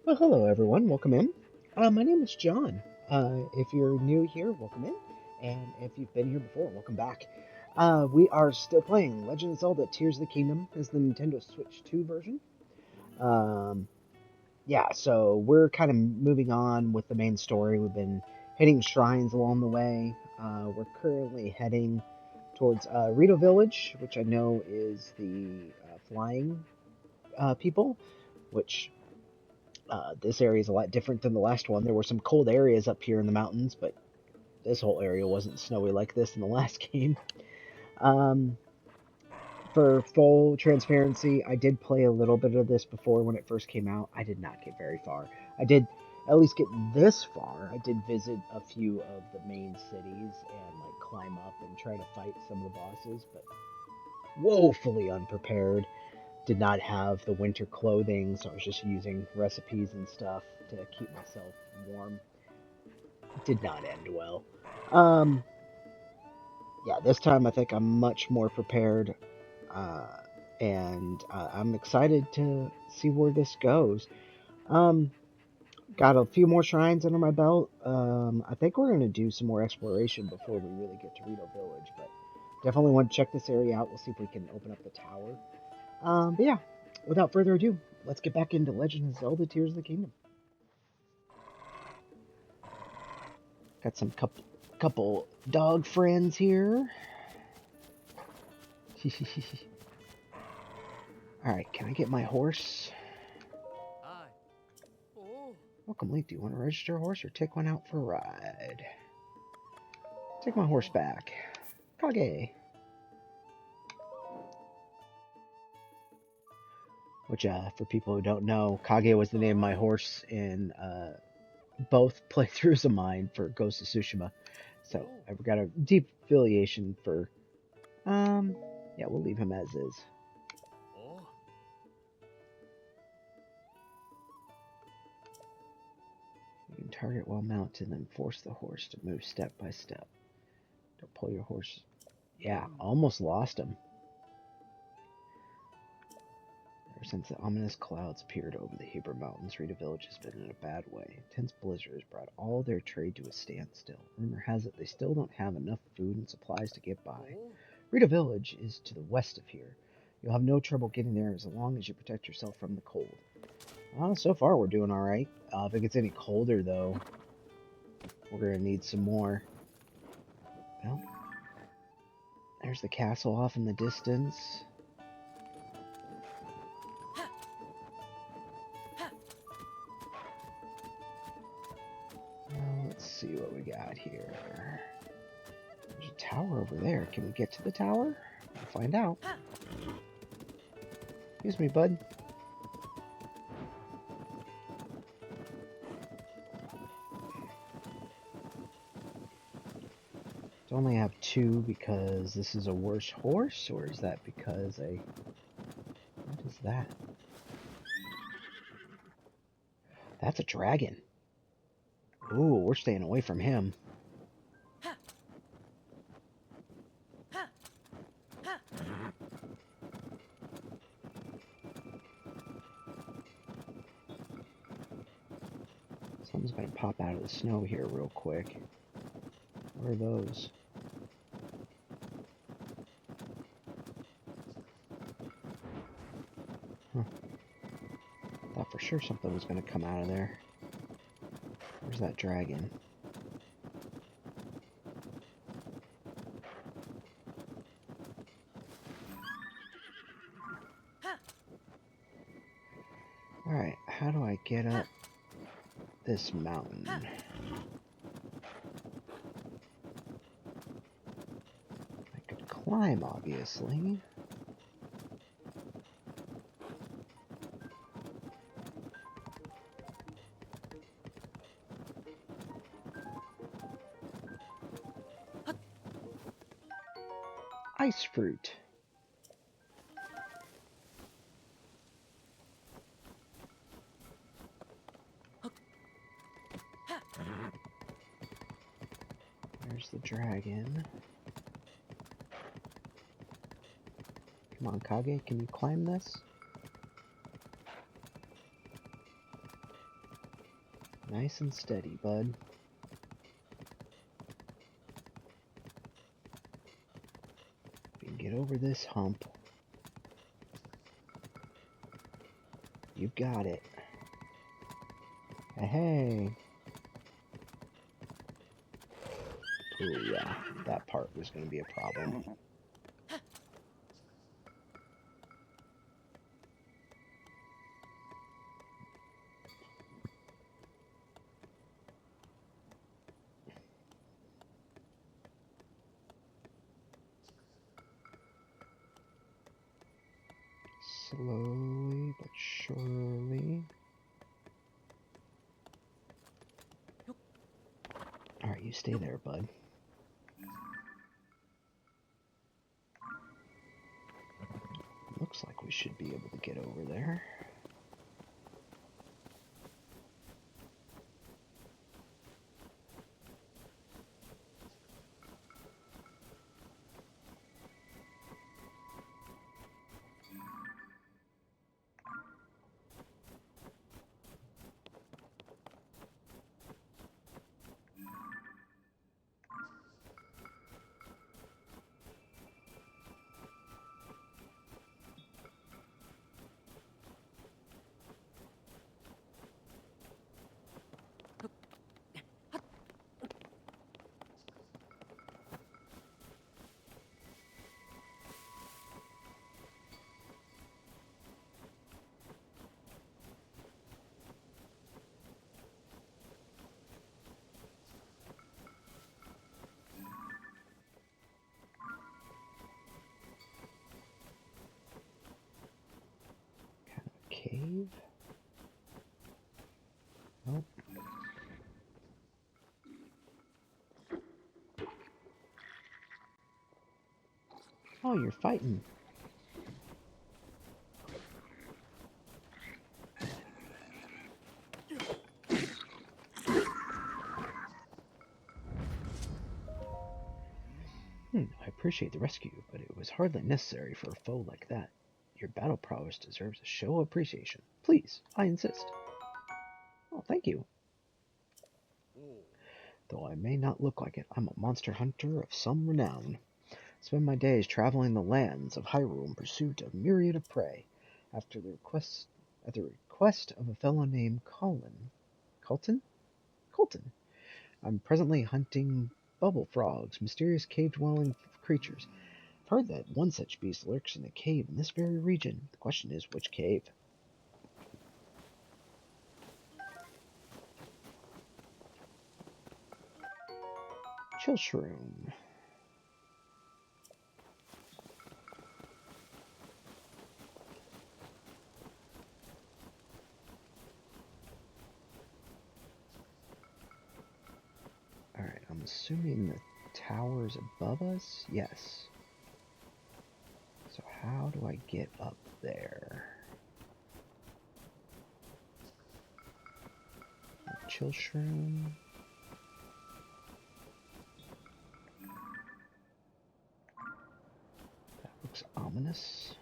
Well, hello everyone. Welcome in. My name is John. If you're new here, welcome in, and if you've been here before, welcome back. We are still playing Legend of Zelda: Tears of the Kingdom as the Nintendo Switch 2 version. Um, yeah, so we're kind of moving on with the main story. We've been hitting shrines along the way. We're currently heading towards Rito Village, which I know is the flying people, which this area is a lot different than the last one. There were some cold areas up here in the mountains, but this whole area wasn't snowy like this in the last game. Um, for full transparency, I did play a little bit of this before when it first came out. I did not get very far. I did at least get this far. I did visit a few of the main cities and like climb up and try to fight some of the bosses, but woefully unprepared. Did not have the winter clothing, so I was just using recipes and stuff to keep myself warm. Did not end well. Um, yeah, this time I think I'm much more prepared, uh, and I'm excited to see where this goes. Um, got a few more shrines under my belt. I think we're gonna do some more exploration before we really get to Rito Village, but definitely want to check this area out. We'll see if we can open up the tower. But yeah, without further ado, let's get back into Legend of Zelda: Tears of the Kingdom. Got some couple dog friends here. All right, can I get my horse? Aye. Oh. Welcome, Link. Do you want to register a horse or take one out for a ride? Take my horse Oh. back. Kage. Which, for people who don't know, Kage was the name of my horse in both playthroughs of mine for Ghost of Tsushima. So Oh. I've got a deep affiliation for. Yeah, we'll leave him as is. Oh. You can target while mounted and then force the horse to move step by step. Don't pull your horse. Yeah, almost lost him. Ever since the ominous clouds appeared over the Hebrew Mountains, Rita Village has been in a bad way. Intense blizzard has brought all their trade to a standstill. Rumor has it they still don't have enough food and supplies to get by. Oh. Rita Village is to the west of here. You'll have no trouble getting there as long as you protect yourself from the cold. So far we're doing alright. If it gets any colder, though, we're going to need some more. Well, there's the castle off in the distance. Let's see what we got here. There's a tower over there. Can we get to the tower? We'll find out. Excuse me, bud. I only have two because this is a worse horse, or is that because a... What is that? That's a dragon. Ooh, we're staying away from him. Something's gonna pop out of the snow here real quick. What are those? Huh. Thought for sure something was gonna come out of there. Where's that dragon? Alright, how do I get up this mountain? I could climb, obviously. Ice fruit. There's the dragon. Come on, Kage, can you climb this? Nice and steady, bud. If you can get over this hump, you've got it. Hey. Oh yeah, that part was going to be a problem. Slowly but surely. Alright, you stay there, bud. Looks like we should be able to get over there. Cave? Nope. Oh, you're fighting. I appreciate the rescue, but it was hardly necessary for a foe like that. Your battle prowess deserves a show of appreciation. Please, I insist. Oh, thank you. Though I may not look like it, I'm a monster hunter of some renown. I spend my days traveling the lands of Hyrule in pursuit of myriad of prey. At the request of a fellow named Colton? I'm presently hunting bubble frogs, mysterious cave-dwelling creatures. I've heard that one such beast lurks in a cave in this very region. The question is, which cave? Chill Shroom. Alright, I'm assuming the tower's above us? Yes. So how do I get up there? Chill Shroom. That looks ominous.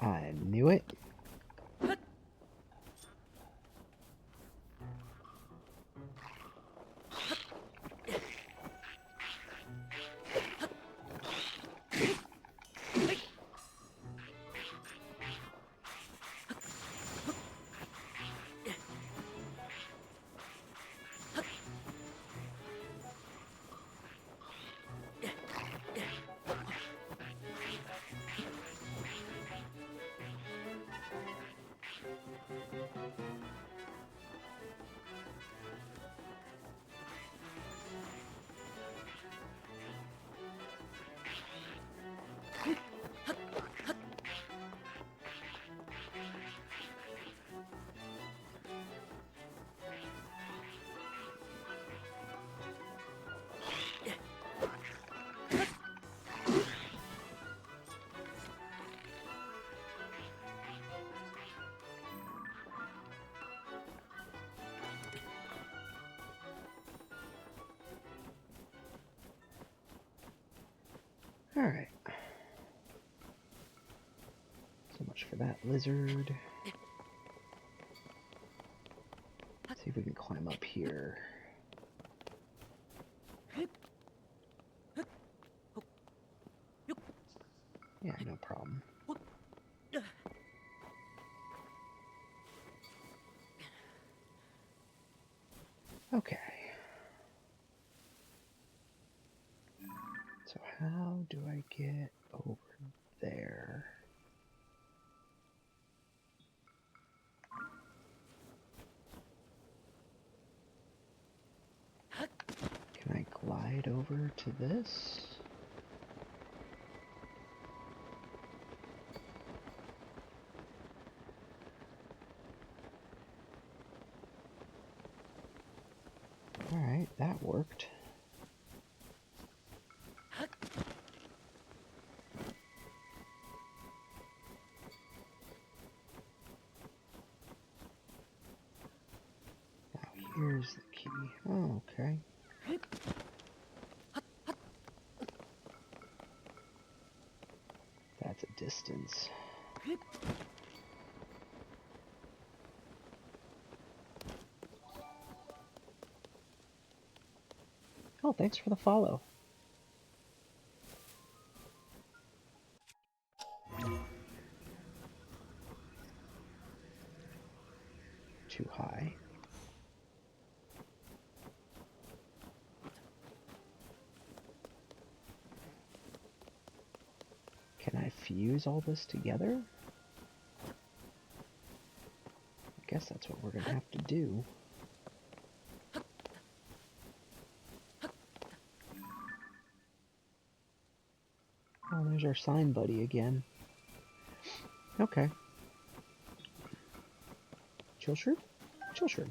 I knew it. Alright. So much for that lizard. Let's see if we can climb up here. Yeah, no problem. Okay. So how do I get over there? Can I glide over to this? Alright, that worked. Now here's the key. Oh, okay. That's a distance. Oh, thanks for the follow. Too high. Can I fuse all this together? I guess that's what we're gonna have to do. Oh, there's our sign buddy again. Okay. Chill shroom? Chill shroom.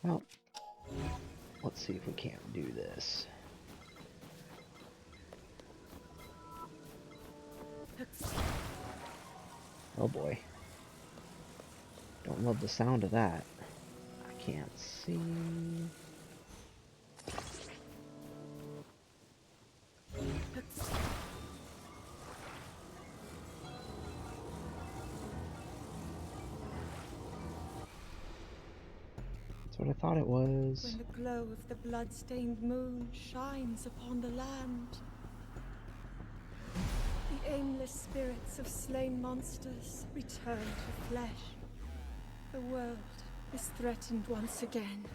Well, let's see if we can't do this. Oh boy. Don't love the sound of that. I can't see. That's what I thought it was. When the glow of the blood-stained moon shines upon the land, the aimless spirits of slain monsters return to flesh. The world is threatened once again.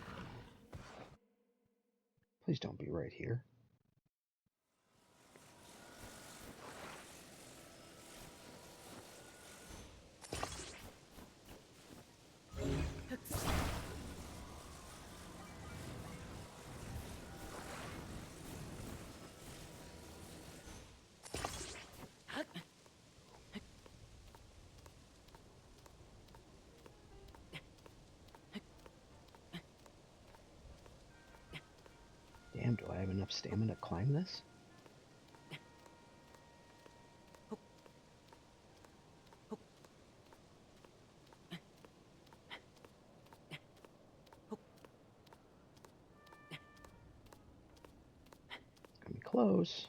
Please don't be right here. Damn, do I have enough stamina to climb this? It's gonna be close.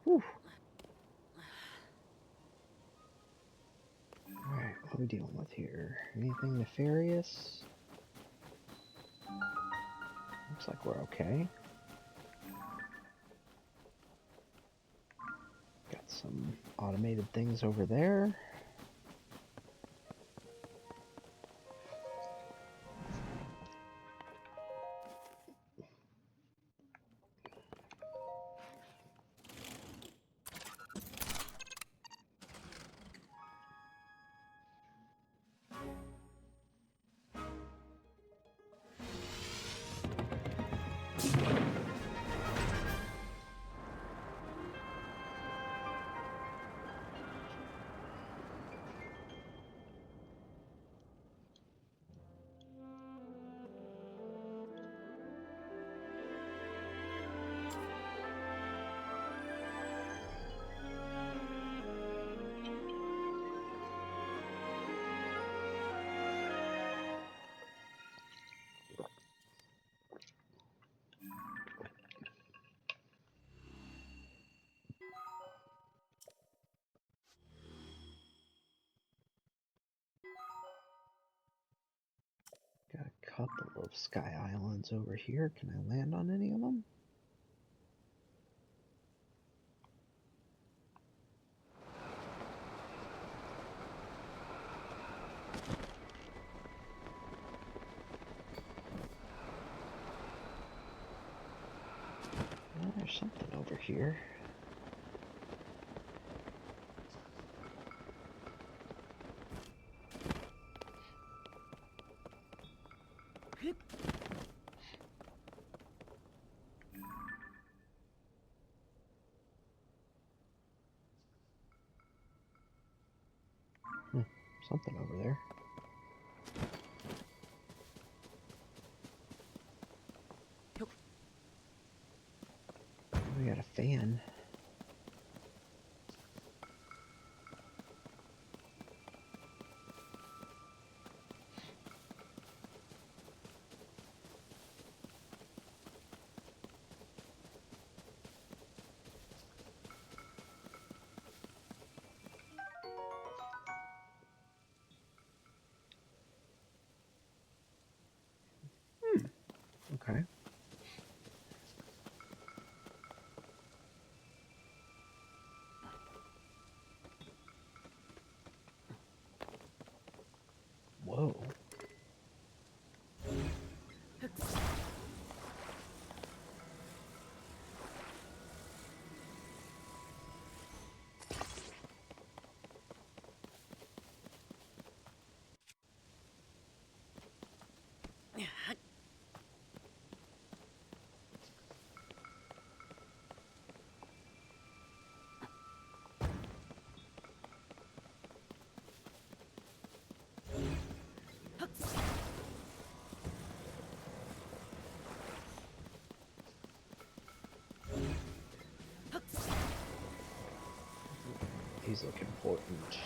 Whew. Alright, what are we dealing with here? Anything nefarious? Looks like we're okay. Got some automated things over there. couple of sky islands over here. Can I land on any of them? Well, there's something over here. Something over there. We got a fan. Okay. Whoa. These look important.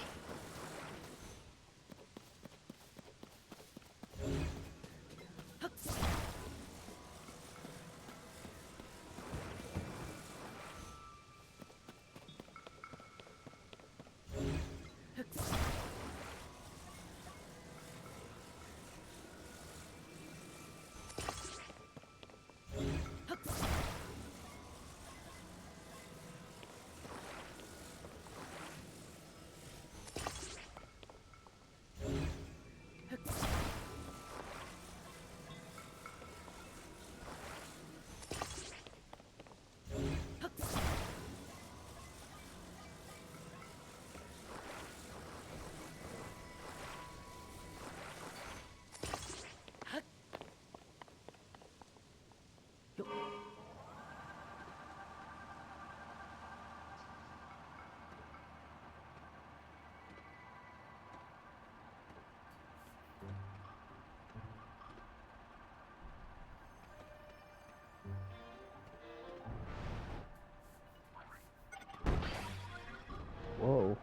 Whoa.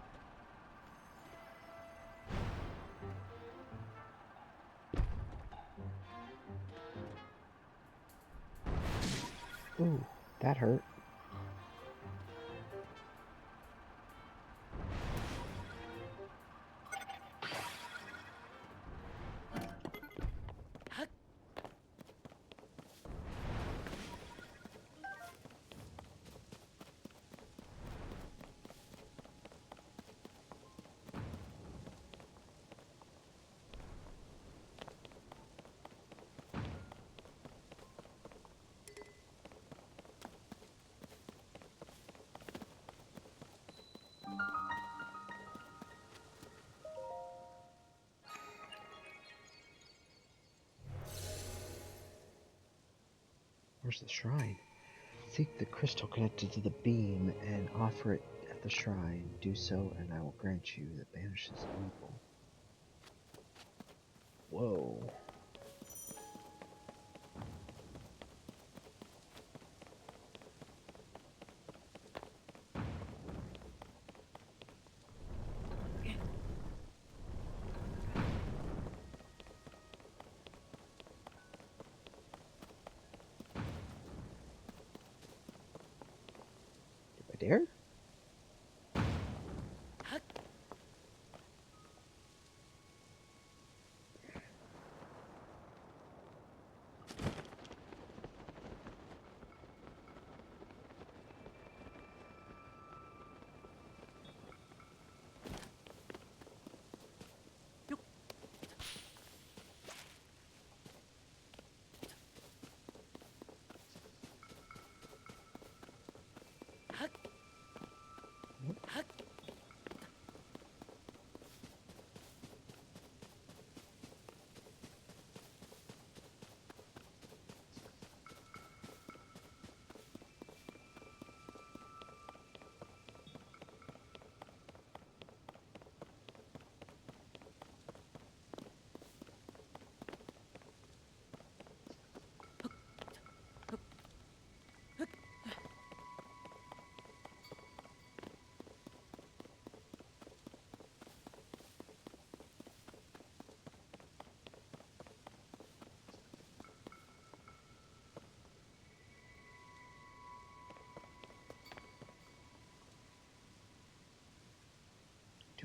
Ooh, that hurt. Where's the shrine? Seek the crystal connected to the beam and offer it at the shrine. Do so, and I will grant you that banishes evil. Whoa. I dare?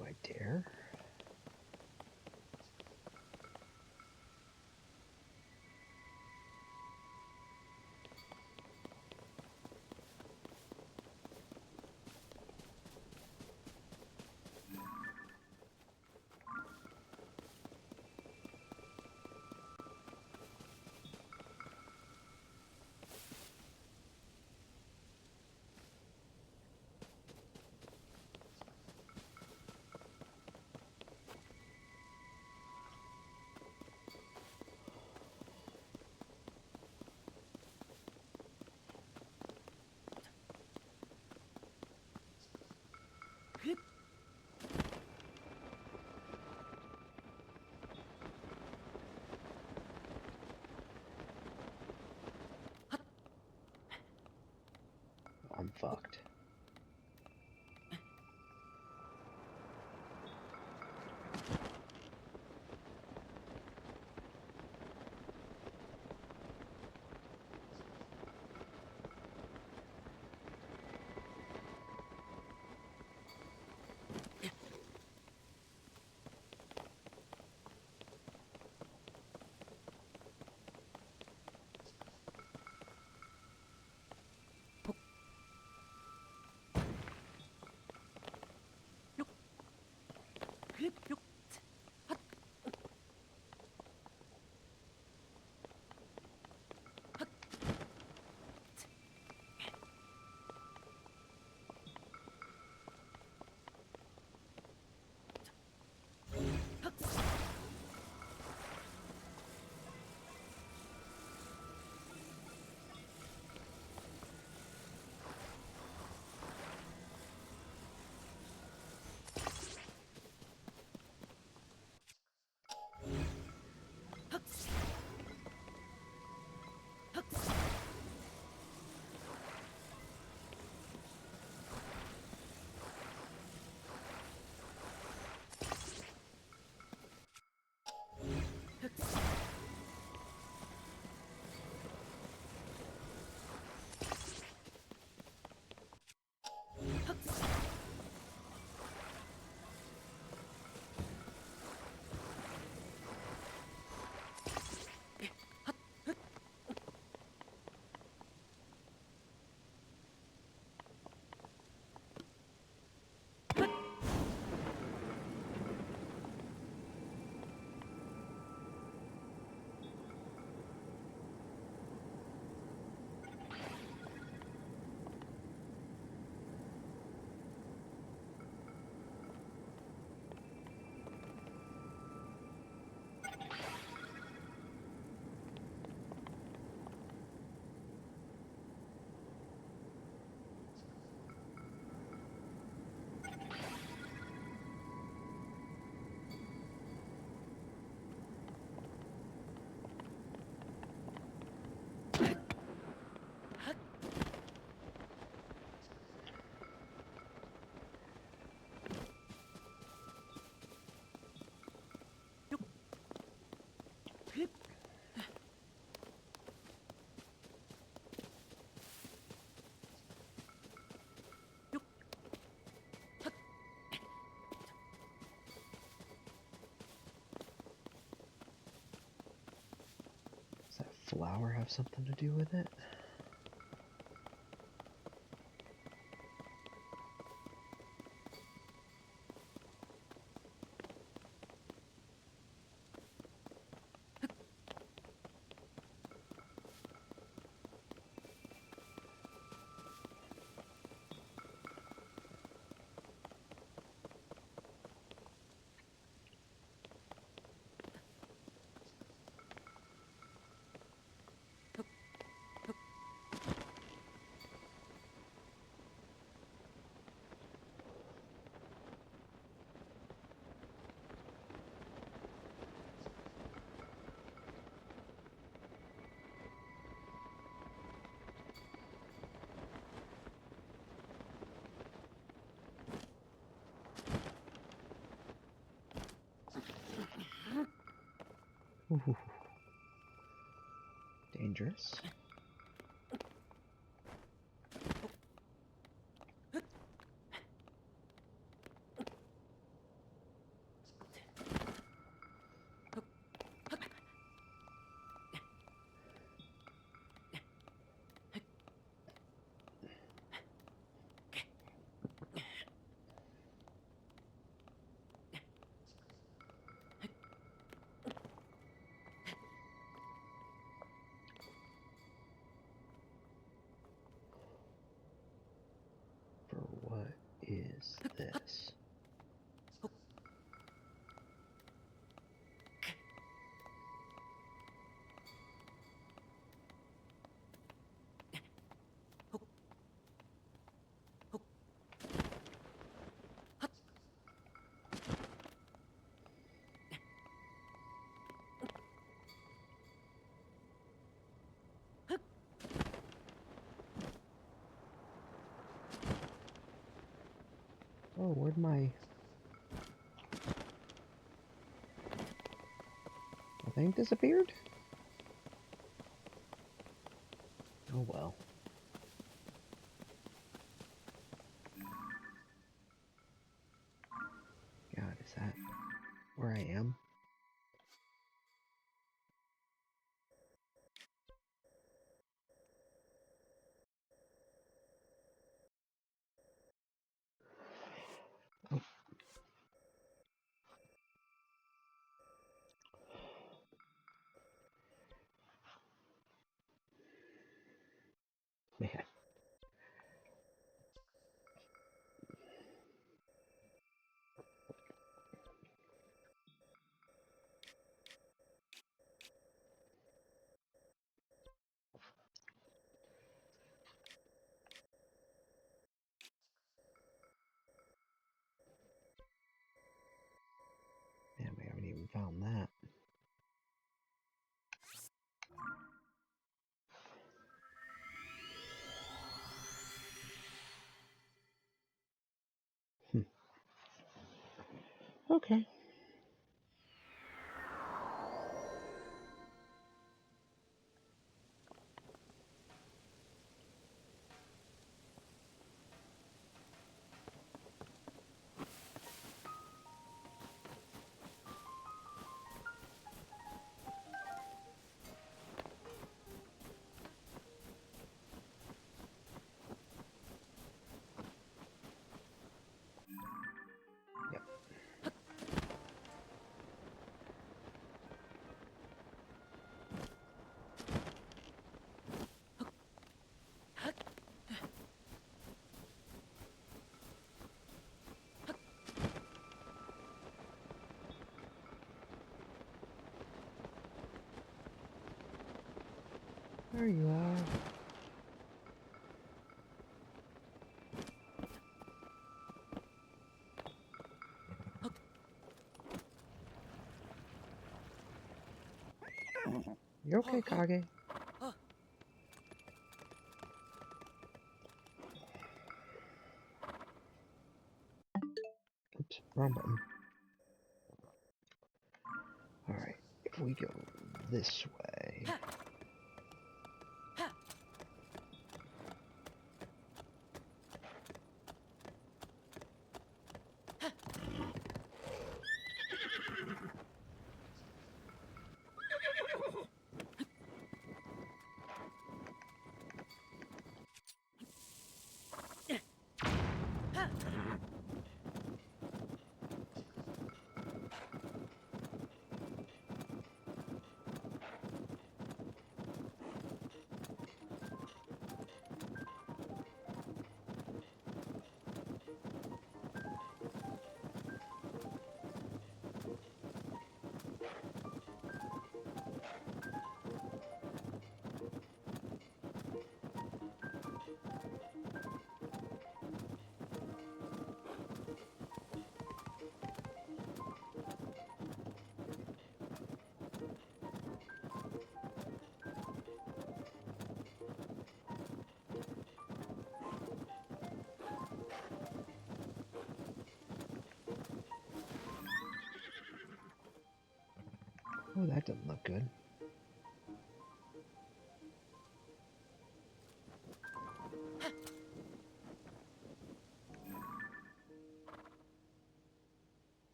Do I dare? I'm fucked. Does that flower have something to do with it? Ooh. Dangerous. Oh, where'd my thing disappeared? Oh well. God, is that where I am? Oh. Man. Man, we haven't even found that. Okay. Yep. There you are. You okay, Kage? Oops, wrong button. Alright, if we go this way... Oh, that doesn't look good.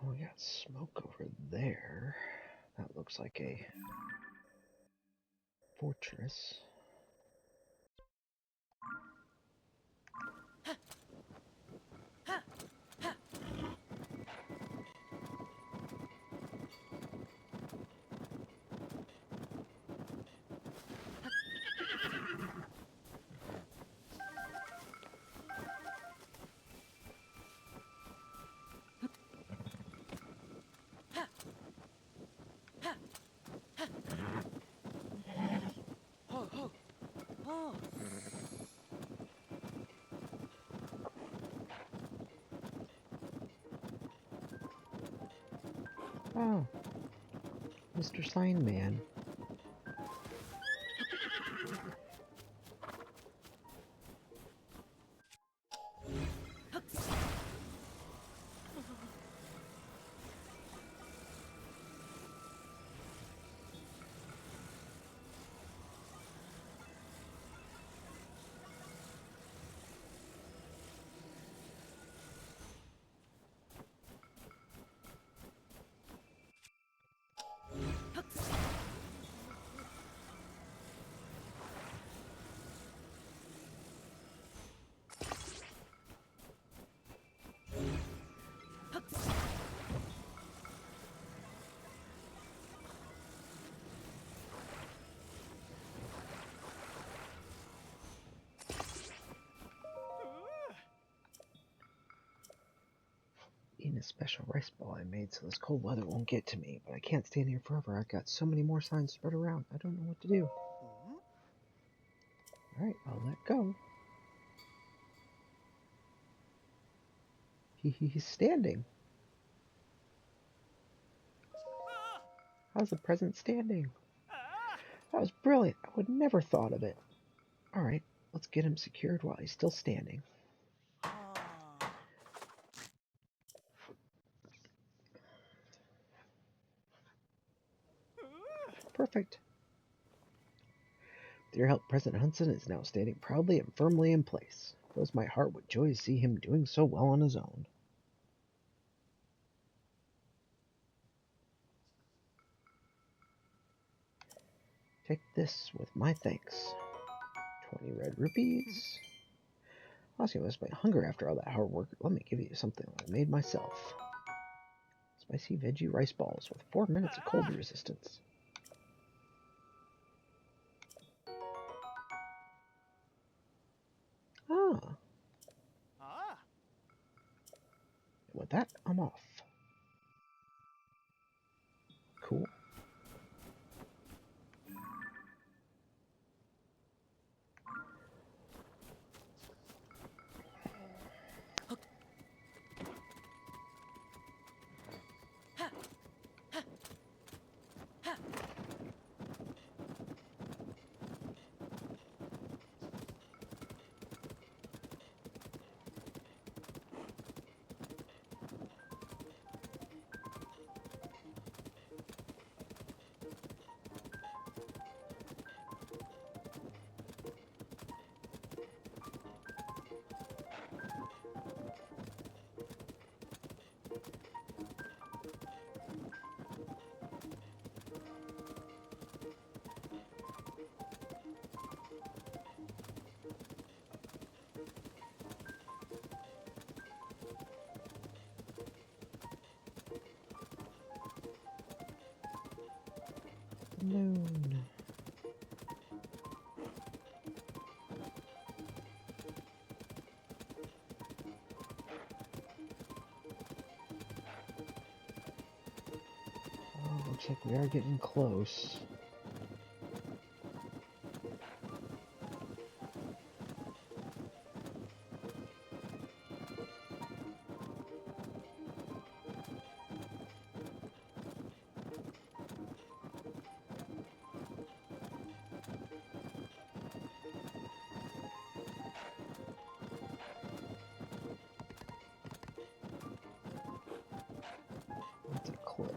We got smoke over there. That looks like a fortress. Oh, Mr. Sign Man. eating a special rice ball I made so this cold weather won't get to me, but I can't stand here forever. I've got so many more signs spread around. I don't know what to do. Alright, I'll let go. He's standing. How's the present standing? That was brilliant. I would never thought of it. Alright, let's get him secured while he's still standing. Perfect. With your help, President Hudson is now standing proudly and firmly in place. It fills my heart with joy to see him doing so well on his own. Take this with my thanks. 20 red rupees. Honestly, I must my hunger after all that hard work. Let me give you something I made myself. Spicy veggie rice balls with 4 minutes of cold resistance. Ah. And with that, I'm off. Cool. Moon. Oh, looks like we are getting close. It's a cliff.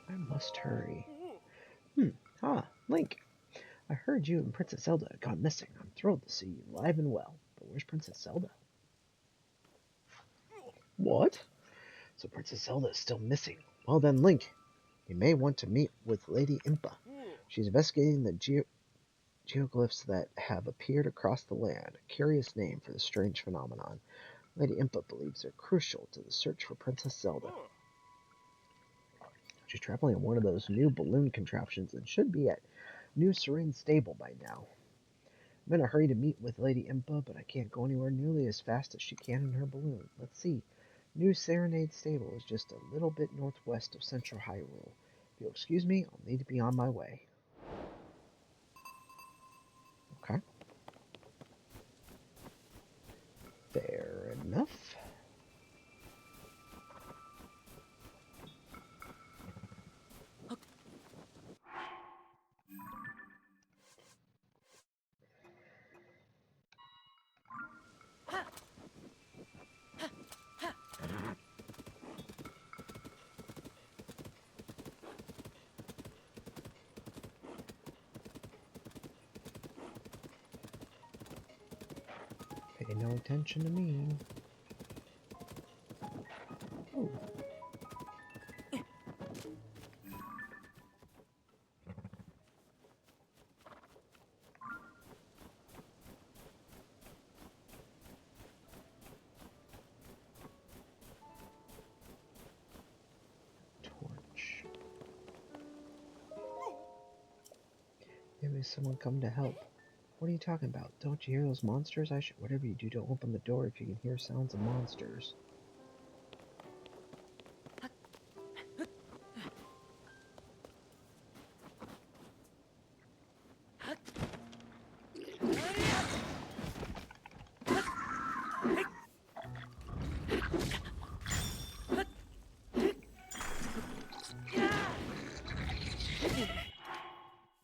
I must hurry. Link. I heard you and Princess Zelda had gone missing. I'm thrilled to see you alive and well. But where's Princess Zelda? What? So Princess Zelda is still missing. Well then, Link, you may want to meet with Lady Impa. She's investigating the geoglyphs that have appeared across the land, a curious name for the strange phenomenon. Lady Impa believes they're crucial to the search for Princess Zelda. She's traveling in one of those new balloon contraptions and should be at New Serene Stable by now. I'm in a hurry to meet with Lady Impa, but I can't go anywhere nearly as fast as she can in her balloon. Let's see. New Serenade Stable is just a little bit northwest of Central Hyrule. If you'll excuse me, I'll need to be on my way. Okay. enough. Pay no attention to me. Oh. Torch. Maybe someone come to help. What are you talking about? Don't you hear those monsters? Whatever you do, don't open the door if you can hear sounds of monsters.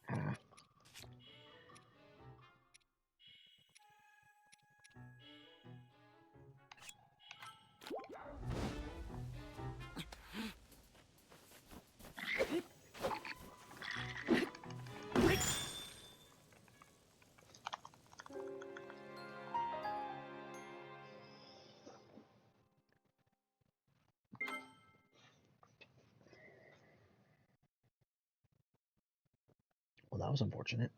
Ah. Well, that was unfortunate.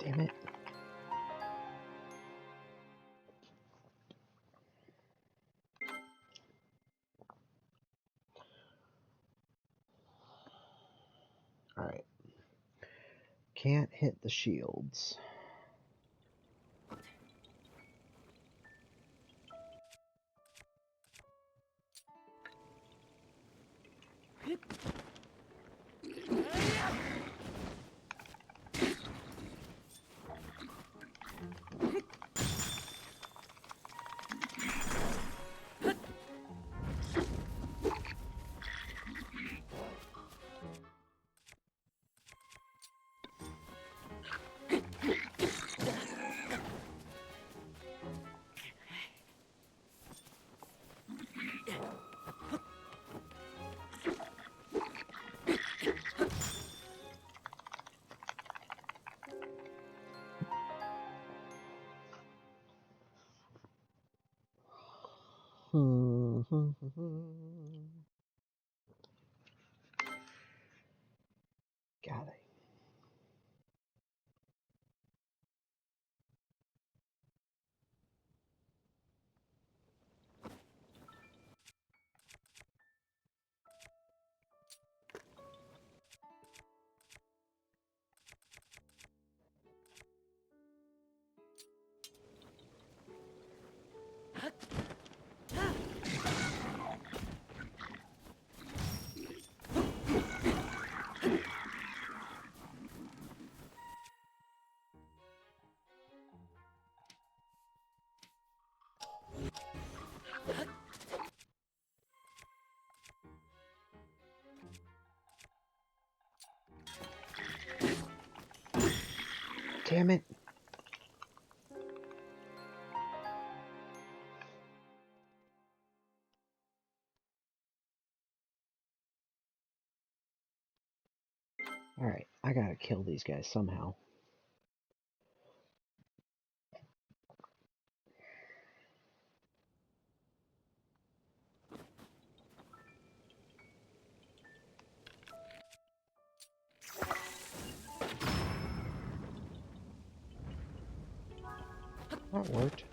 Damn it. Alright. Can't hit the shields. Got it. Damn it. Alright, I gotta kill these guys somehow. That worked.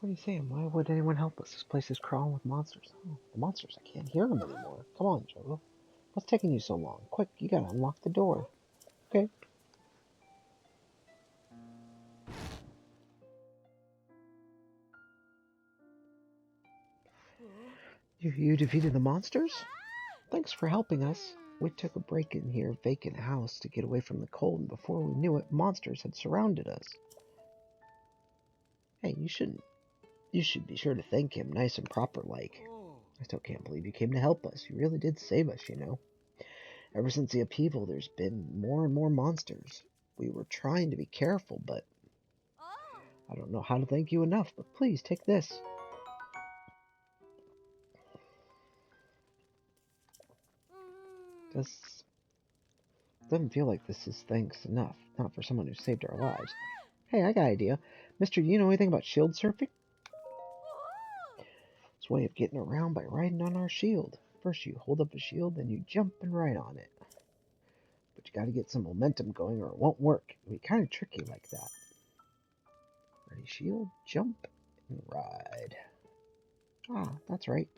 What are you saying? Why would anyone help us? This place is crawling with monsters. Oh, the monsters. I can't hear them anymore. Come on, Joe. What's taking you so long? Quick, you gotta unlock the door. Okay. You defeated the monsters? Thanks for helping us. We took a break in your vacant house to get away from the cold, and before we knew it, monsters had surrounded us. Hey, you should be sure to thank him nice and proper like. I still can't believe you came to help us. You really did save us, you know. Ever since the upheaval, there's been more and more monsters. We were trying to be careful, but I don't know how to thank you enough, but please take this. Doesn't feel like this is thanks enough. Not for someone who saved our lives. Hey, I got an idea. Mister, do you know anything about shield surfing? It's a way of getting around by riding on our shield. First you hold up a shield, then you jump and ride on it. But you gotta get some momentum going or it won't work. It'll be kind of tricky like that. Ready, shield, jump, and ride. Ah, that's right.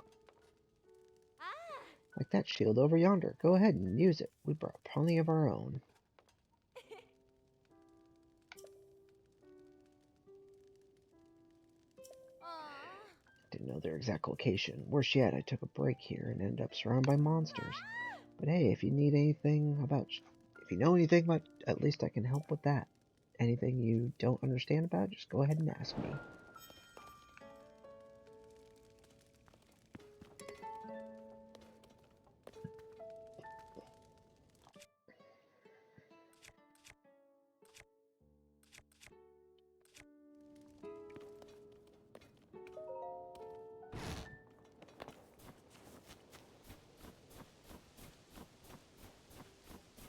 Like that shield over yonder. Go ahead and use it. We brought plenty of our own. Didn't know their exact location. Worse yet, I took a break here and ended up surrounded by monsters. But hey, if you know anything about, at least I can help with that. Anything you don't understand about, just go ahead and ask me.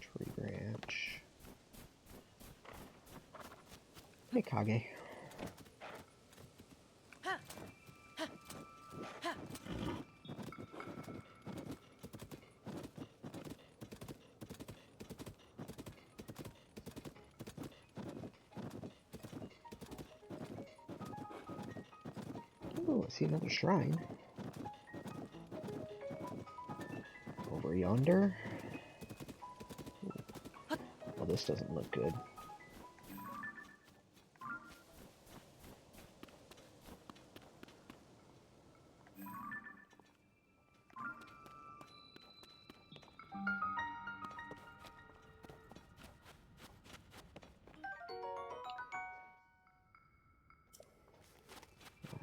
Tree branch. Hey, Kage. Oh, I see another shrine. Over yonder. Well, this doesn't look good.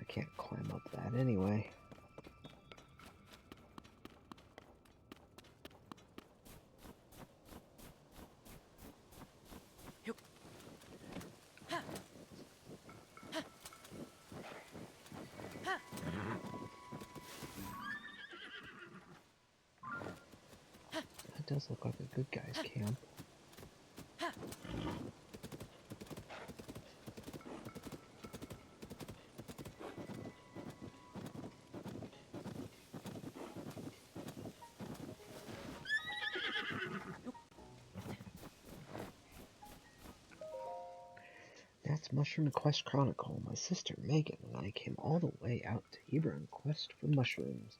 I can't climb up that anyway. That does look like a good guy's camp. That's Mushroom Quest Chronicle. My sister Megan and I came all the way out to Hebron quest for mushrooms.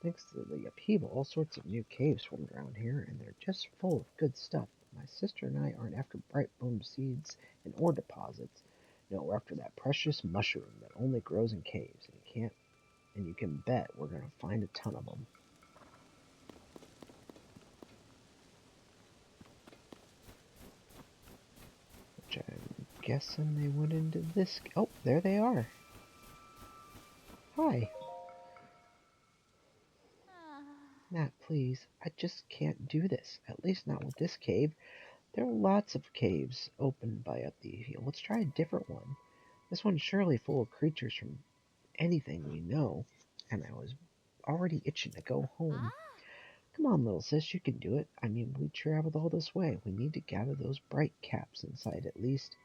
Thanks to the upheaval, all sorts of new caves formed around here, and they're just full of good stuff. My sister and I aren't after bright bloom seeds and ore deposits. No, we're after that precious mushroom that only grows in caves, and you can bet we're gonna find a ton of them. Which guessing they went into this... Oh, there they are. Hi. Matt, please. I just can't do this. At least not with this cave. There are lots of caves open by up the hill. Let's try a different one. This one's surely full of creatures from anything we know. And I was already itching to go home. Come on, little sis, you can do it. I mean, we traveled all this way. We need to gather those bright caps inside at least.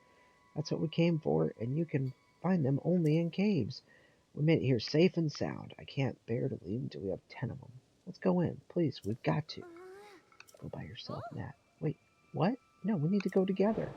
That's what we came for, and you can find them only in caves. We made it here safe and sound. I can't bear to leave until we have 10 of them. Let's go in, please. We've got to. Go by yourself, Nat. Wait, what? No, we need to go together.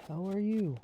How are you?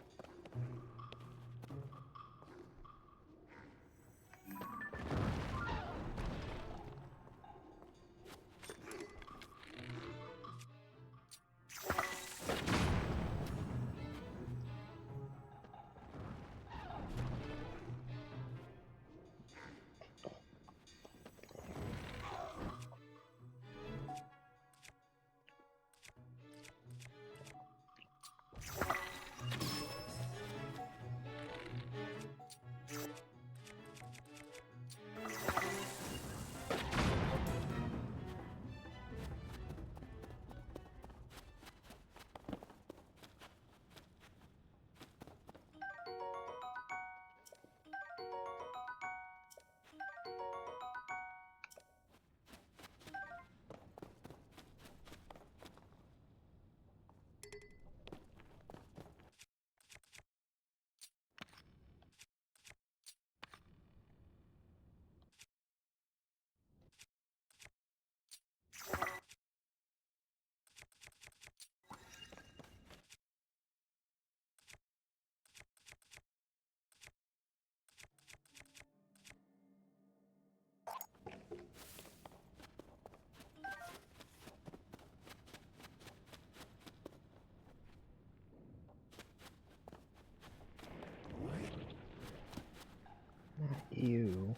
Not you.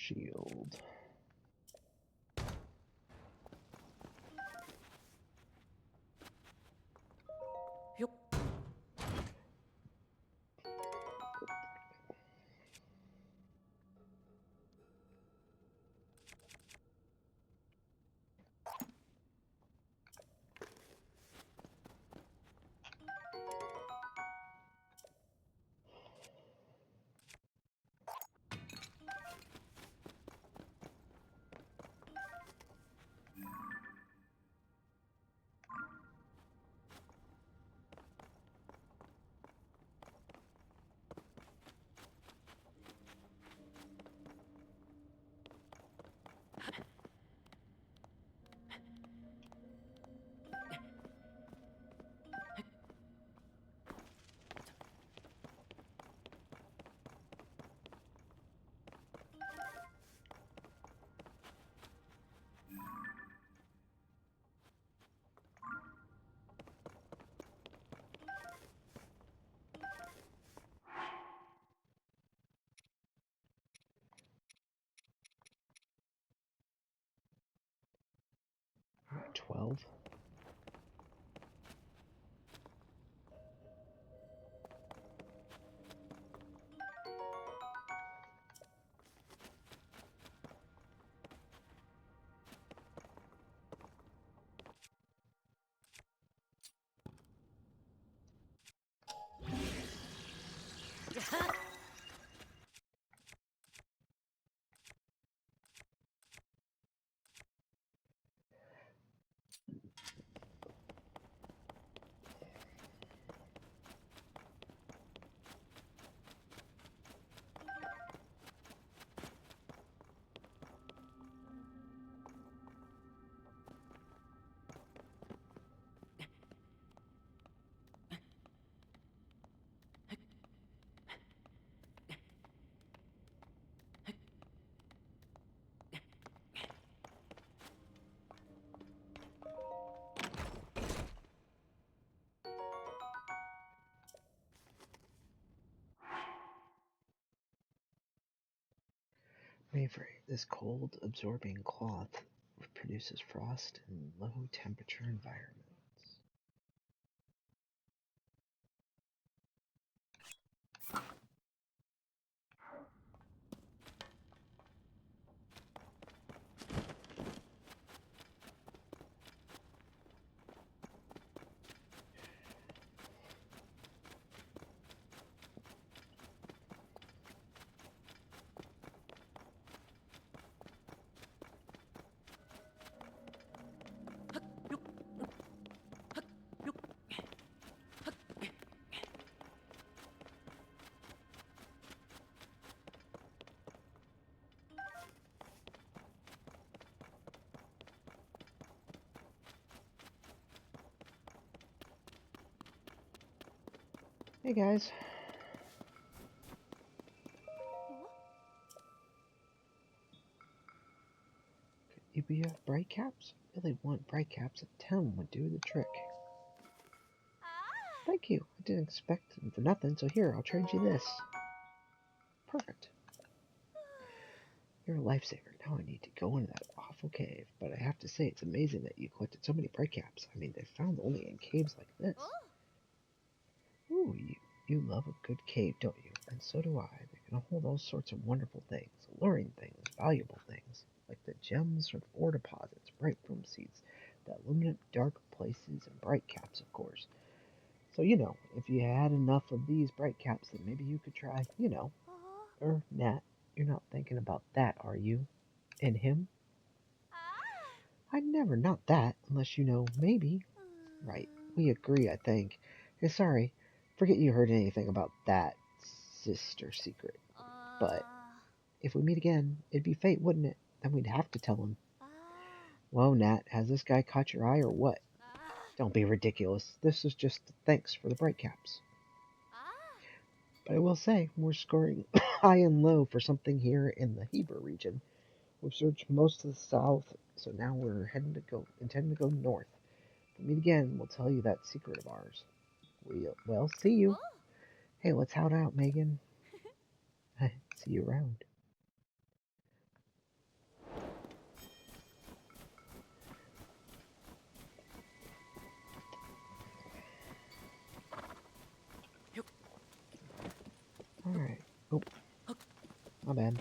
shield. Yup. Alright, 12. Wavery. This cold, absorbing cloth produces frost in low temperature environments. Hey guys. You have bright caps? Really want bright caps? A 10 would do the trick. Thank you. I didn't expect them for nothing, so here, I'll trade you this. Perfect. You're a lifesaver. Now I need to go into that awful cave, but I have to say it's amazing that you collected so many bright caps. I mean, they're found only in caves like this. Ooh, you love a good cave, don't you? And so do I. They can hold all sorts of wonderful things, alluring things, valuable things, like the gems from ore deposits, bright broom seeds that illuminate dark places, and bright caps, of course. So, if you had enough of these bright caps, then maybe you could try, Nat, you're not thinking about that, are you? And him? I'd never, not that, unless maybe. Right, we agree, I think. Hey, sorry, forget you heard anything about that sister secret. But if we meet again, it'd be fate, wouldn't it? Then we'd have to tell him. Whoa, Nat, has this guy caught your eye or what? Don't be ridiculous. This is just thanks for the bright caps. But I will say, we're scoring high and low for something here in the Heber region. We've searched most of the south, so now we're intending to go north. If we meet again, we'll tell you that secret of ours. Well, see you. Hey, let's head out, Megan. See you around. bad.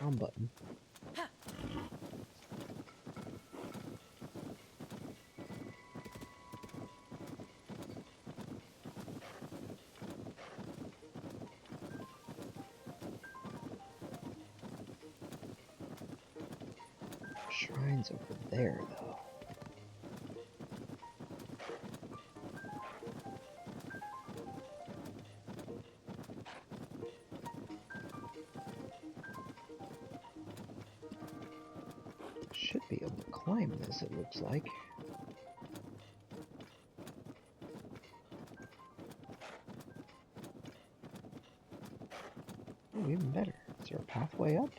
Wrong button. Shrine's over there, though. Should be able to climb this, it looks like. Oh, even better. Is there a pathway up?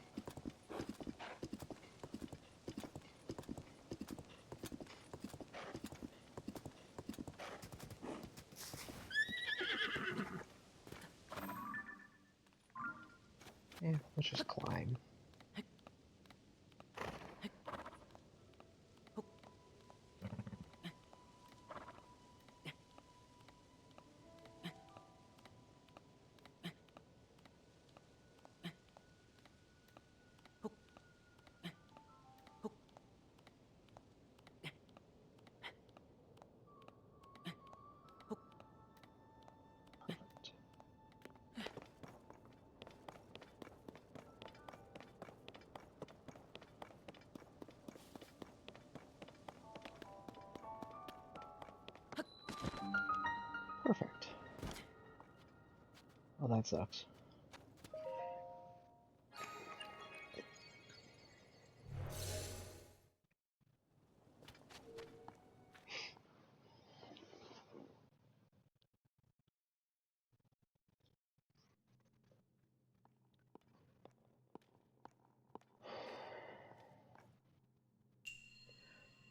Yeah, let's just climb. Perfect. Oh, that sucks.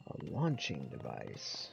A launching device.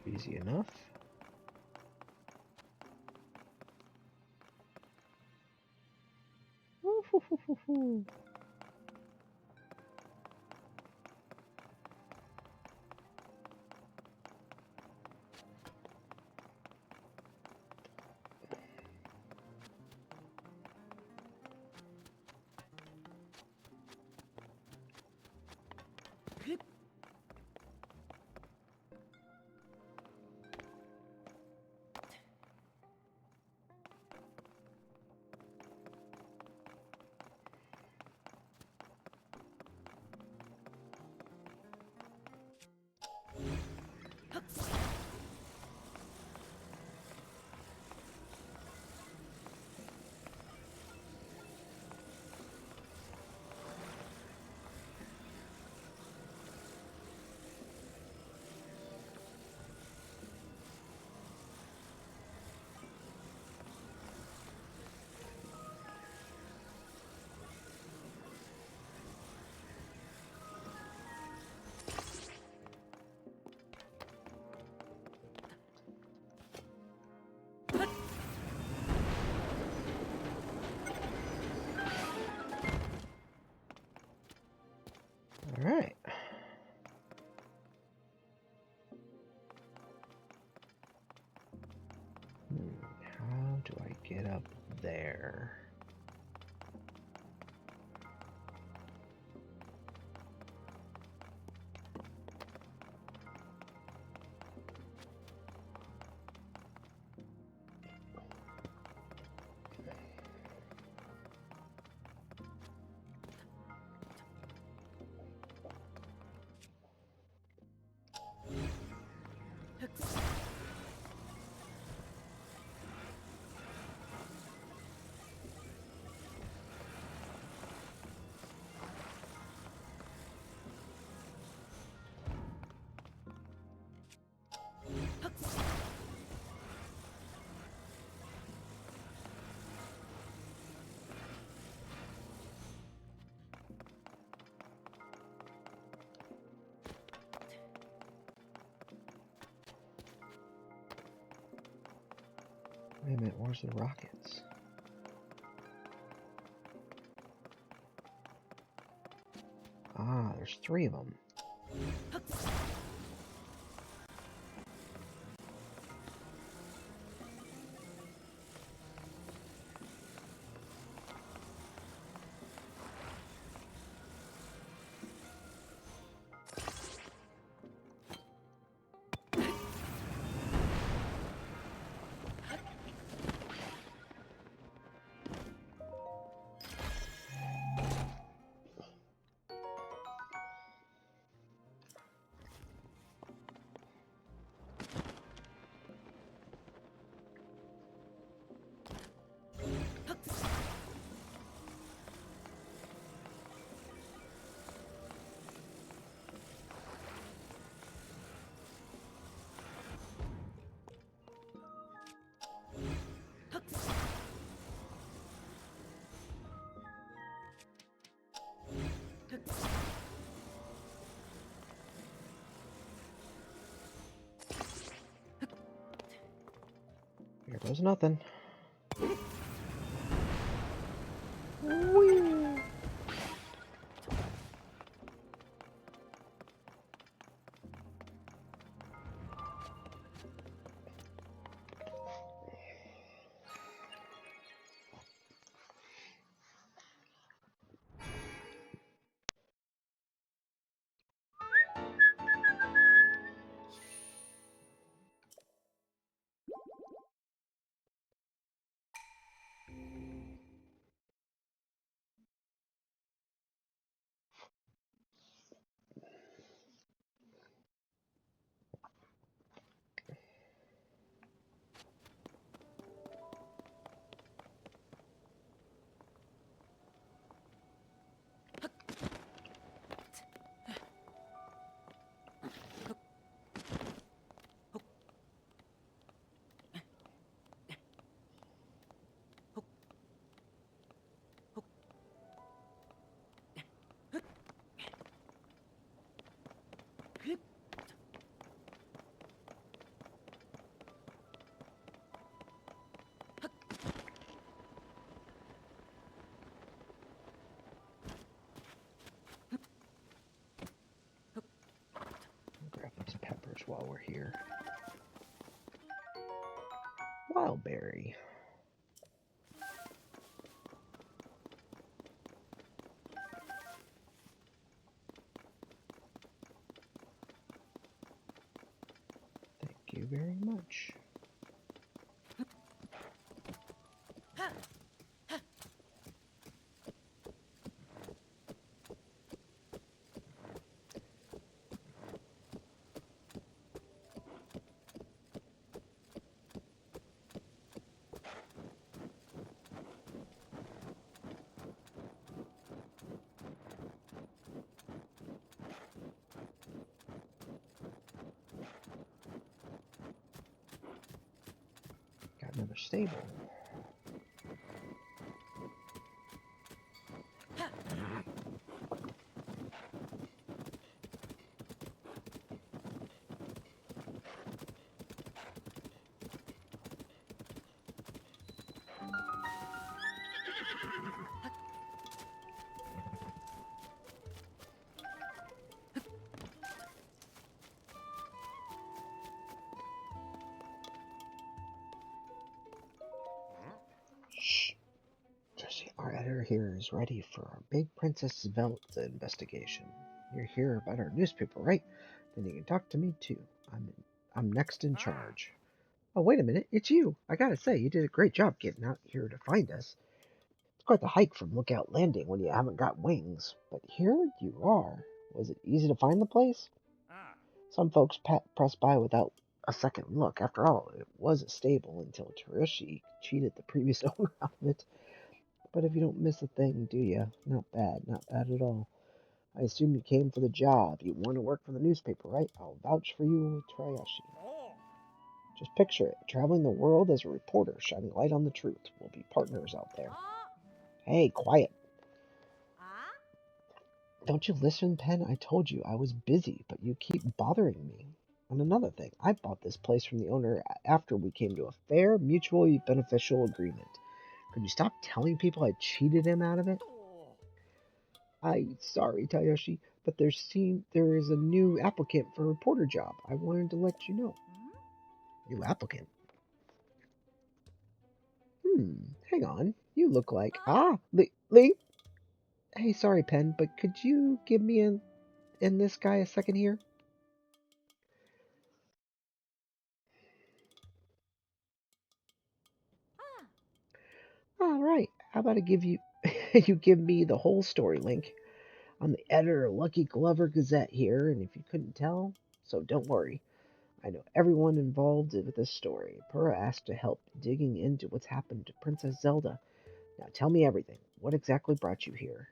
Easy enough. Woo-hoo-hoo-hoo-hoo. All right. How do I get up there? Wait a minute, where's the rockets? Ah, there's 3 of them. Here goes nothing. Whee! Grab these peppers while we're here. Wildberry. Thank you very much. Got another stable. Shh. Jesse, our editor here is ready for our big Princess Velta investigation. You're here about our newspaper, right? Then you can talk to me too. I'm next in charge. Oh, wait a minute, it's you. I gotta say, you did a great job getting out here to find us. It's quite the hike from Lookout Landing when you haven't got wings. But here you are. Was it easy to find the place? Some folks pressed by without a second look. After all, it was a stable until Tarishi cheated the previous owner out of it. But if you don't miss a thing, do you? Not bad at all. I assume you came for the job. You want to work for the newspaper, right? I'll vouch for you, Tarayashi. Just picture it, traveling the world as a reporter, shining light on the truth. We'll be partners out there. Hey, quiet. Don't you listen, Pen? I told you I was busy, but you keep bothering me. And another thing, I bought this place from the owner after we came to a fair, mutually beneficial agreement. Could you stop telling people I cheated him out of it? Oh. Sorry, Tayoshi, but there is a new applicant for a reporter job. I wanted to let you know. New applicant? Hang on. You look like Lee. Hey, sorry, Pen, but could you give me and this guy a second here? All right. How about I give you you give me the whole story, Link? I'm the editor of Lucky Glover Gazette here, and if you couldn't tell, so don't worry. I know everyone involved with this story. Purah asked to help digging into what's happened to Princess Zelda. Now tell me everything. What exactly brought you here?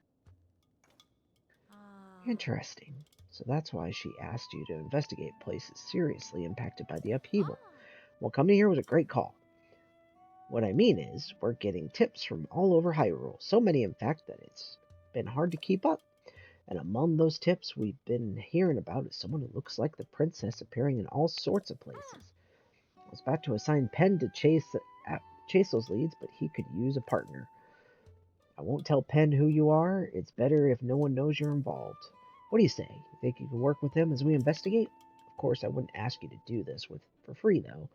Interesting. So that's why she asked you to investigate places seriously impacted by the upheaval. Well, coming here was a great call. What I mean is, we're getting tips from all over Hyrule. So many, in fact, that it's been hard to keep up. And among those tips we've been hearing about is someone who looks like the princess appearing in all sorts of places. I was about to assign Penn to chase those leads, but he could use a partner. I won't tell Penn who you are. It's better if no one knows you're involved. What do you say? You think you can work with him as we investigate? Of course, I wouldn't ask you to do this for free, though.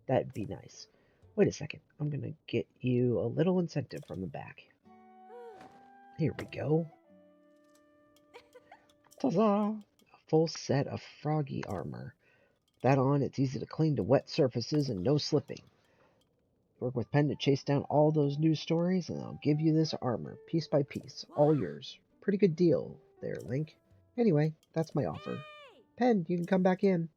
That'd be nice. Wait a second. I'm going to get you a little incentive from the back. Here we go. Ta-da! A full set of froggy armor. That on, it's easy to cling to wet surfaces and no slipping. Work with Penn to chase down all those news stories, and I'll give you this armor, piece by piece, all yours. Pretty good deal there, Link. Anyway, that's my offer. Penn, you can come back in.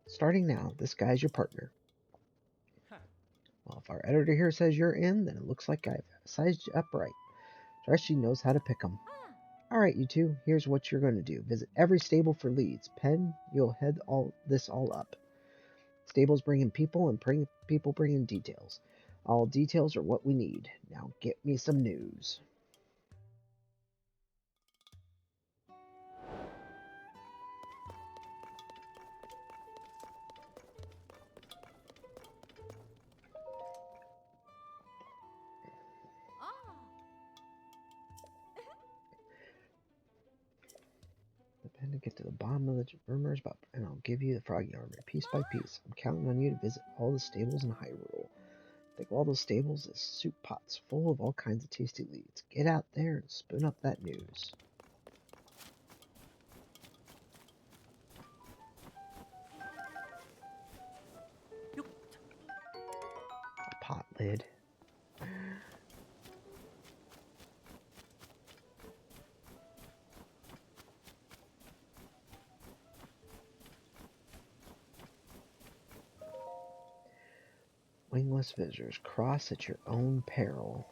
Starting now, this guy's your partner. Well, if our editor here says you're in, then it looks like I've sized you up right. Trust she knows how to pick 'em. Alright, you two, here's what you're going to do. Visit every stable for leads. Penn, you'll head all up. Stables bring in people, and people bring in details. All details are what we need. Now get me some news. Depend to get to the bottom of the rumors about, and I'll give you the froggy armor piece by piece. I'm counting on you to visit all the stables in Hyrule. Think of all those stables as soup pots full of all kinds of tasty leads. Get out there and spoon up that news. A pot lid. Wingless visitors, cross at your own peril.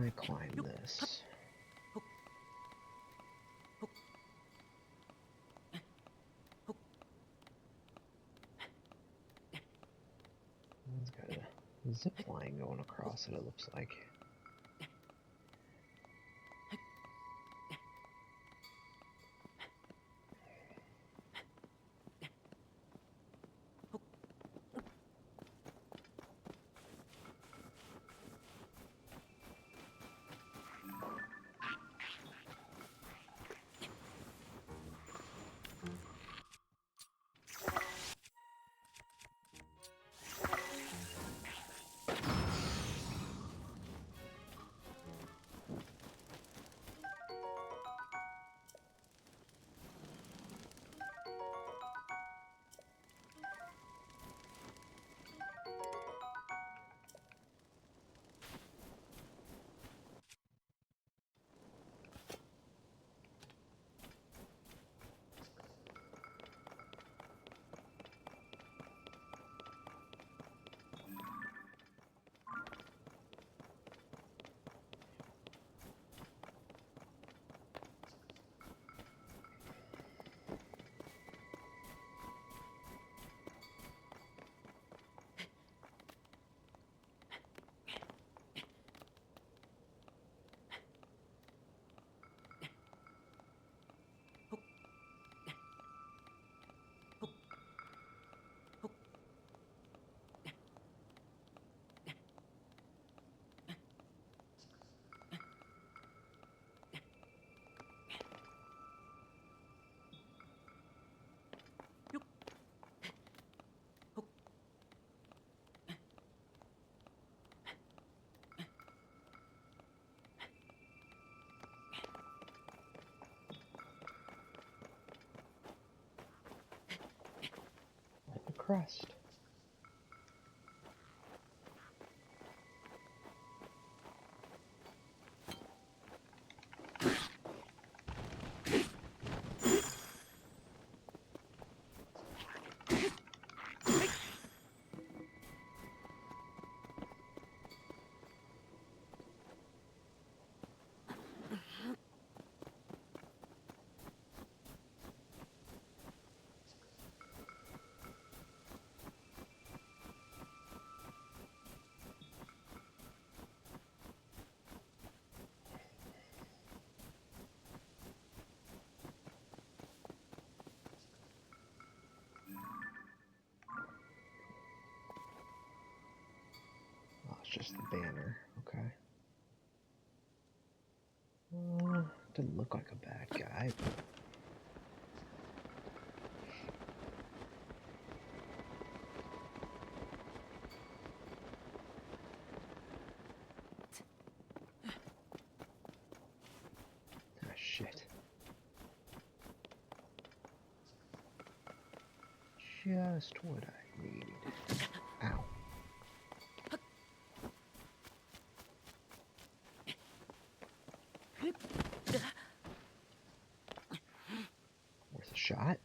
I climb this? It's got a zip line going across it, it looks like. Like the crest. Oh, it's just the banner. Okay. Didn't look like a bad guy, but... Ah, shit. Just what I need. Ow. Worth a shot.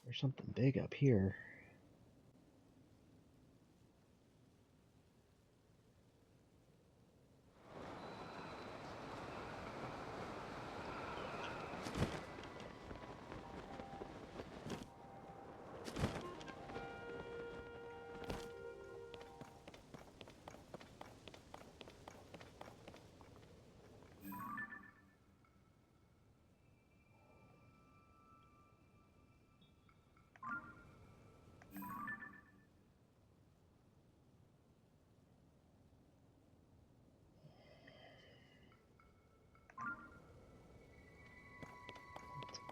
There's something big up here.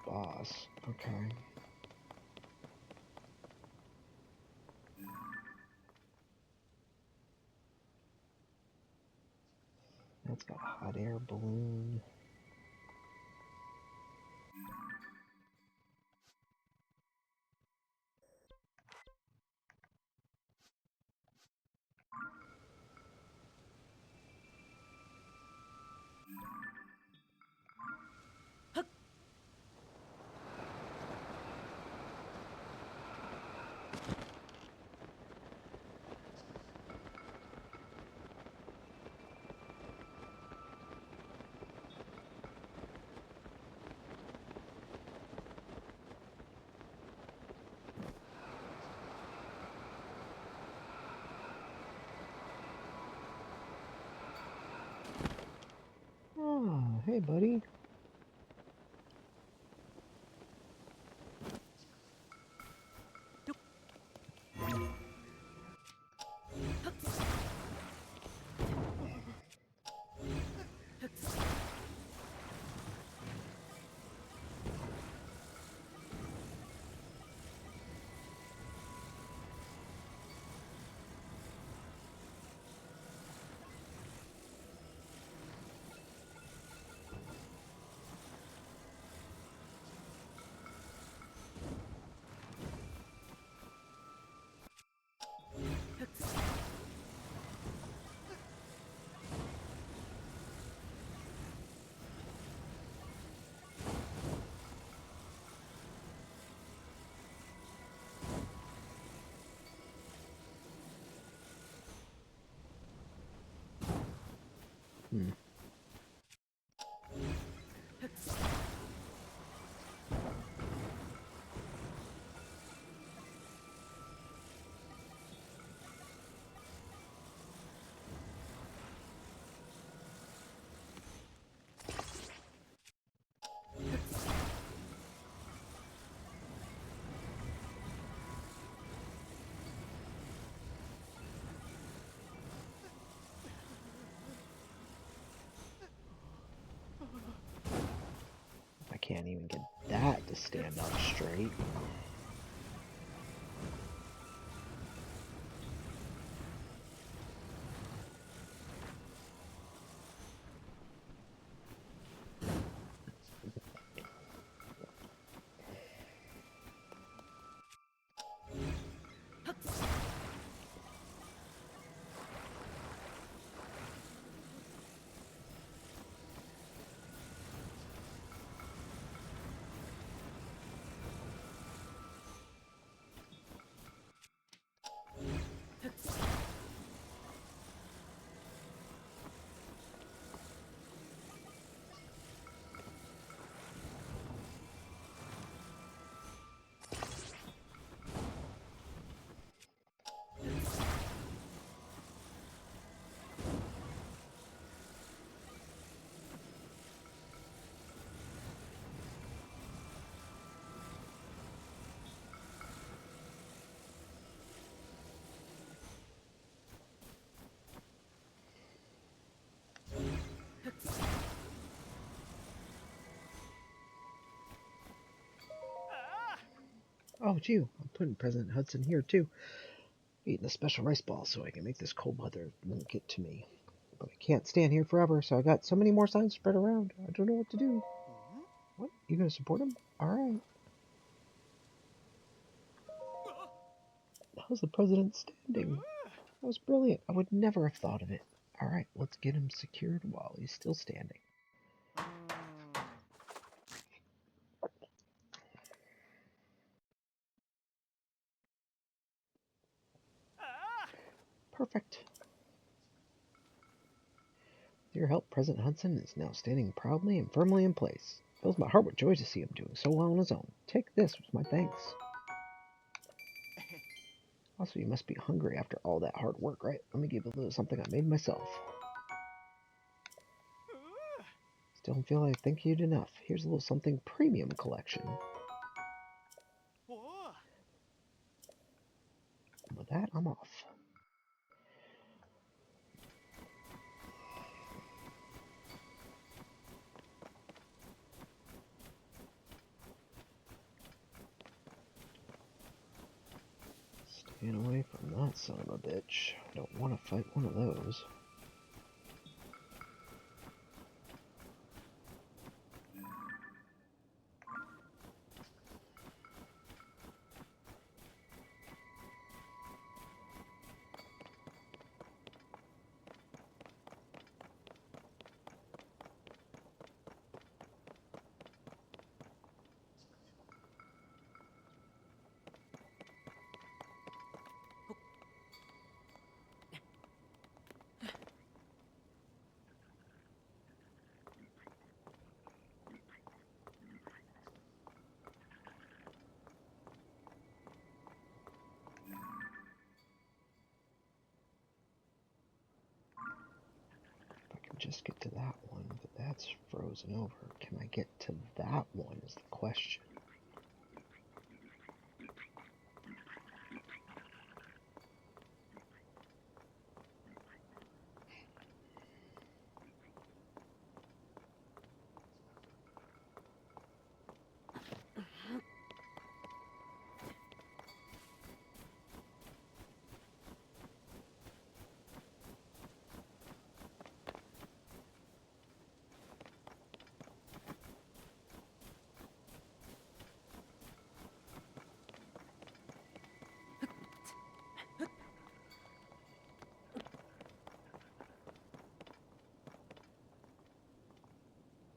Boss. Okay. That's got a hot air balloon. Oh, hey, buddy. Hmm. I can't even get that to stand up straight. Oh, it's you. I'm putting President Hudson here, too. Eating a special rice ball so I can make this cold weather won't get to me. But I can't stand here forever, so I got so many more signs spread around. I don't know what to do. What? You gonna support him? Alright. How's the president standing? That was brilliant. I would never have thought of it. Alright, let's get him secured while he's still standing. Perfect. With your help, President Hudson is now standing proudly and firmly in place. It fills my heart with joy to see him doing so well on his own. Take this with my thanks. Also, you must be hungry after all that hard work, right? Let me give you a little something I made myself. Still don't feel like thank you enough. Here's a little something premium collection. And with that, I'm off. Staying away from that son of a bitch. I don't want to fight one of those. Just get to that one, but that's frozen over. Can I get to that one is the question.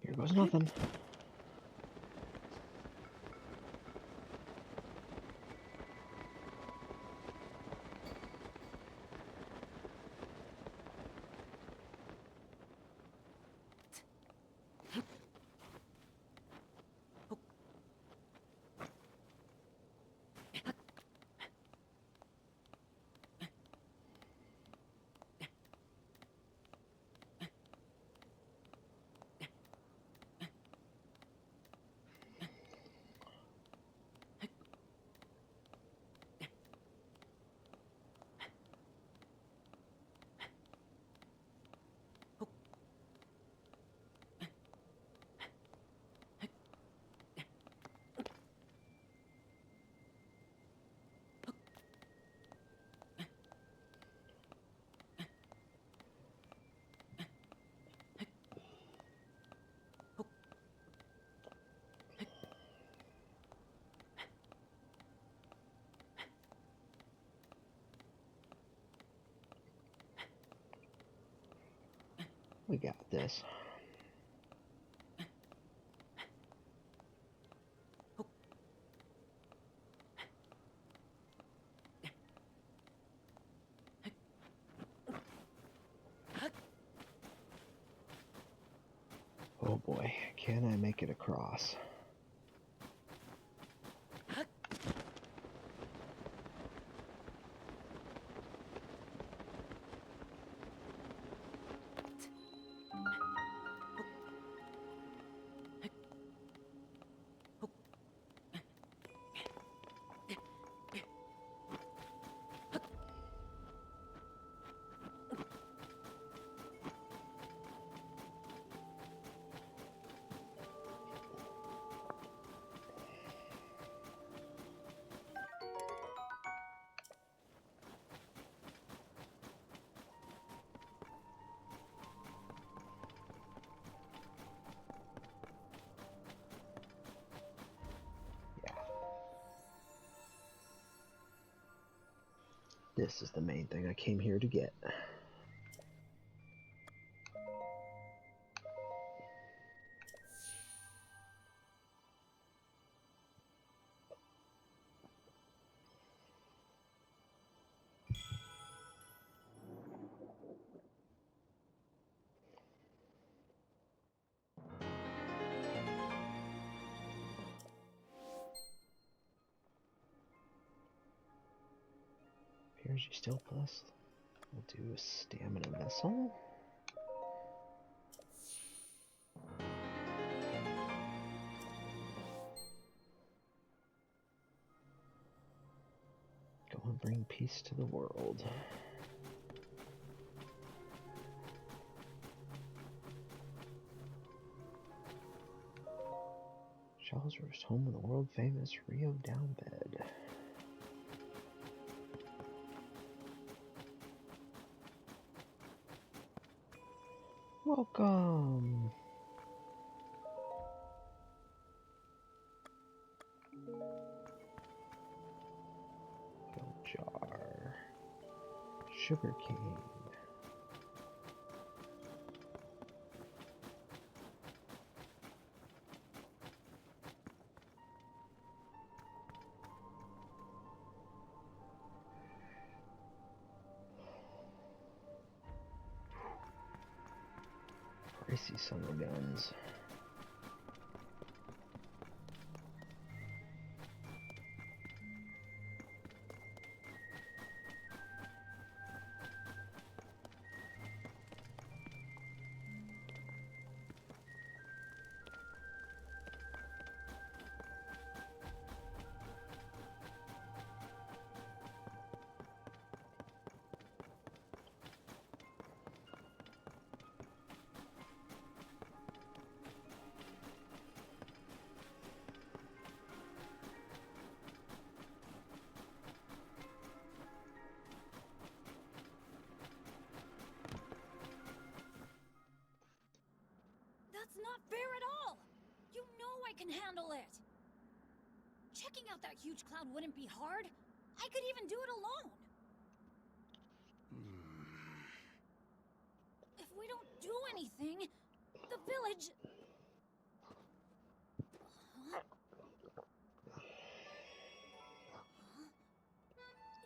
Here goes nothing. We got this. Oh boy, can I make it across? This is the main thing I came here to get. Energy Still Plus. We'll do a Stamina Missile. Go and bring peace to the world. Charles Roast, home of the world famous Rio Down Bed. Welcome. Gold jar. Sugar cane. Pricey summer guns. That's not fair at all! You know I can handle it! Checking out that huge cloud wouldn't be hard. I could even do it alone. If we don't do anything, the village... Huh?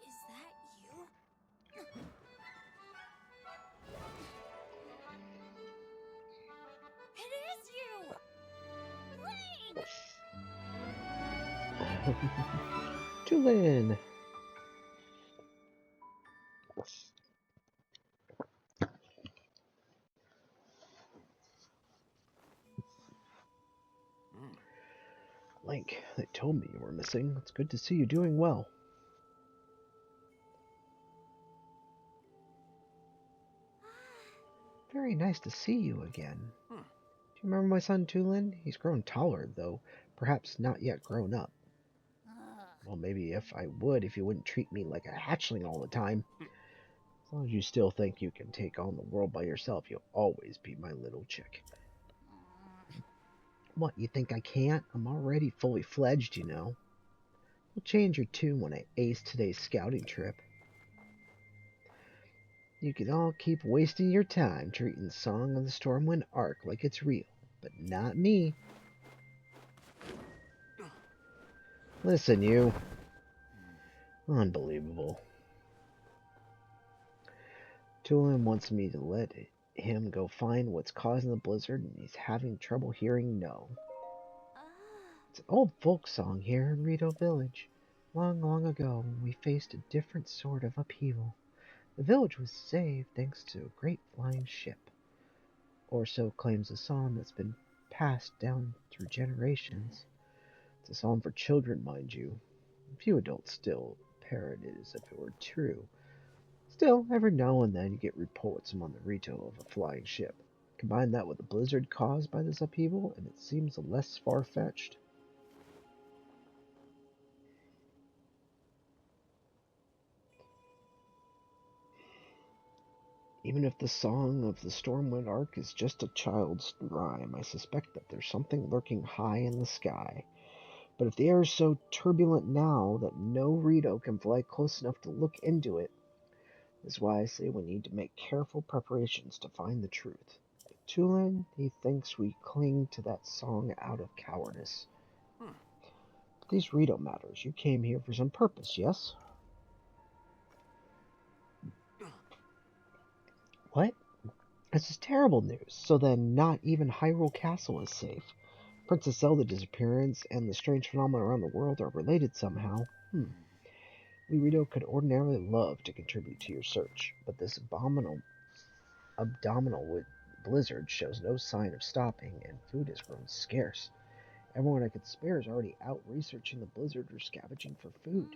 Is that you? It is you! Link! Tulin. Link, they told me you were missing. It's good to see you doing well. Very nice to see you again. Do you remember my son Tulin? He's grown taller, though perhaps not yet grown up. Well, maybe if I would, if you wouldn't treat me like a hatchling all the time. As long as you still think you can take on the world by yourself, you'll always be my little chick. What, you think I can't? I'm already fully fledged, you know. We'll change your tune when I ace today's scouting trip. You can all keep wasting your time treating Song of the Stormwind Arc like it's real, but not me. Listen, you. Unbelievable. Tulin wants me to let him go find what's causing the blizzard, and he's having trouble hearing no. It's an old folk song here in Rito Village. Long, long ago, when we faced a different sort of upheaval. The village was saved thanks to a great flying ship. Or so claims a song that's been passed down through generations. It's a song for children, mind you. Few adults still parrot it as if it were true. Still, every now and then you get reports among the Rito of a flying ship. Combine that with the blizzard caused by this upheaval, and it seems less far-fetched. Even if the Song of the Stormwind Arc is just a child's rhyme, I suspect that there's something lurking high in the sky. But if the air is so turbulent now that no Rito can fly close enough to look into it, that's why I say we need to make careful preparations to find the truth. But Tulin, he thinks we cling to that song out of cowardice. But these Rito matters, you came here for some purpose, yes? What? This is terrible news. So then not even Hyrule Castle is safe. Princess Zelda's disappearance and the strange phenomena around the world are related somehow. We Rito could ordinarily love to contribute to your search, but this abdominal blizzard shows no sign of stopping, and food has grown scarce. Everyone I could spare is already out researching the blizzard or scavenging for food.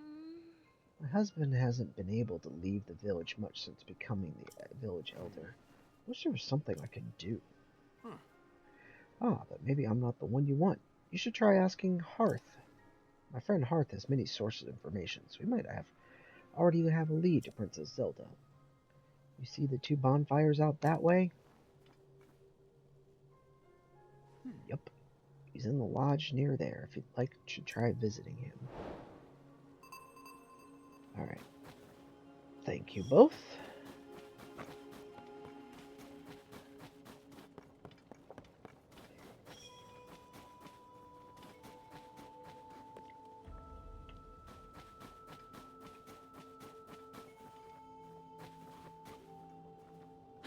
My husband hasn't been able to leave the village much since becoming the village elder. I wish there was something I could do. But maybe I'm not the one you want. You should try asking Hearth. My friend Hearth has many sources of information, so we might already have a lead to Princess Zelda. You see the 2 bonfires out that way? Yep. He's in the lodge near there. If you'd like, you should try visiting him. Alright. Thank you both.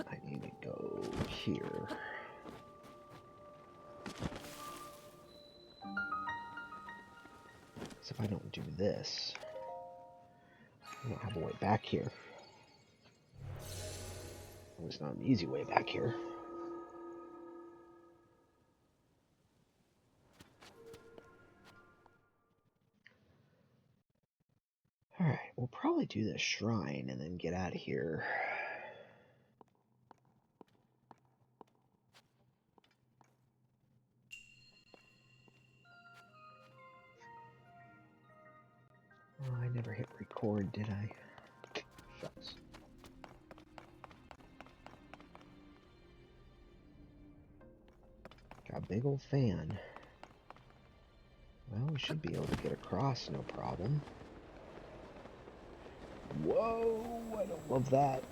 I need to go here. So if I don't do this, I don't have a way back here. Well, it's not an easy way back here. Alright, we'll probably do this shrine and then get out of here. Oh, I never hit record, did I? Shucks. Got a big old fan. Well, we should be able to get across, no problem. Whoa, I don't love that.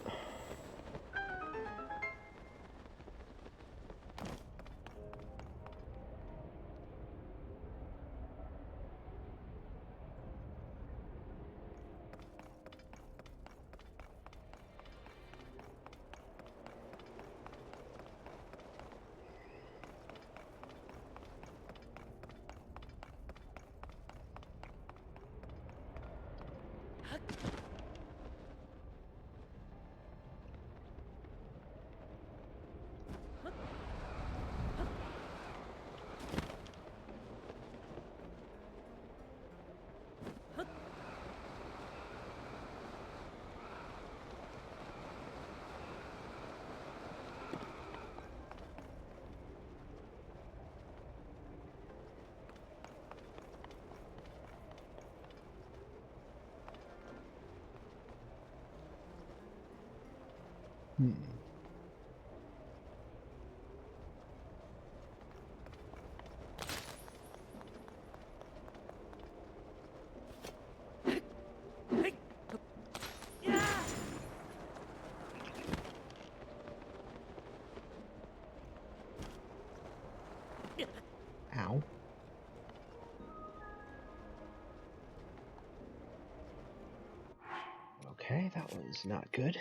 Ow. Okay, that was not good.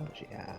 Oh, yeah.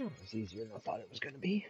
That was easier than I thought it was going to be.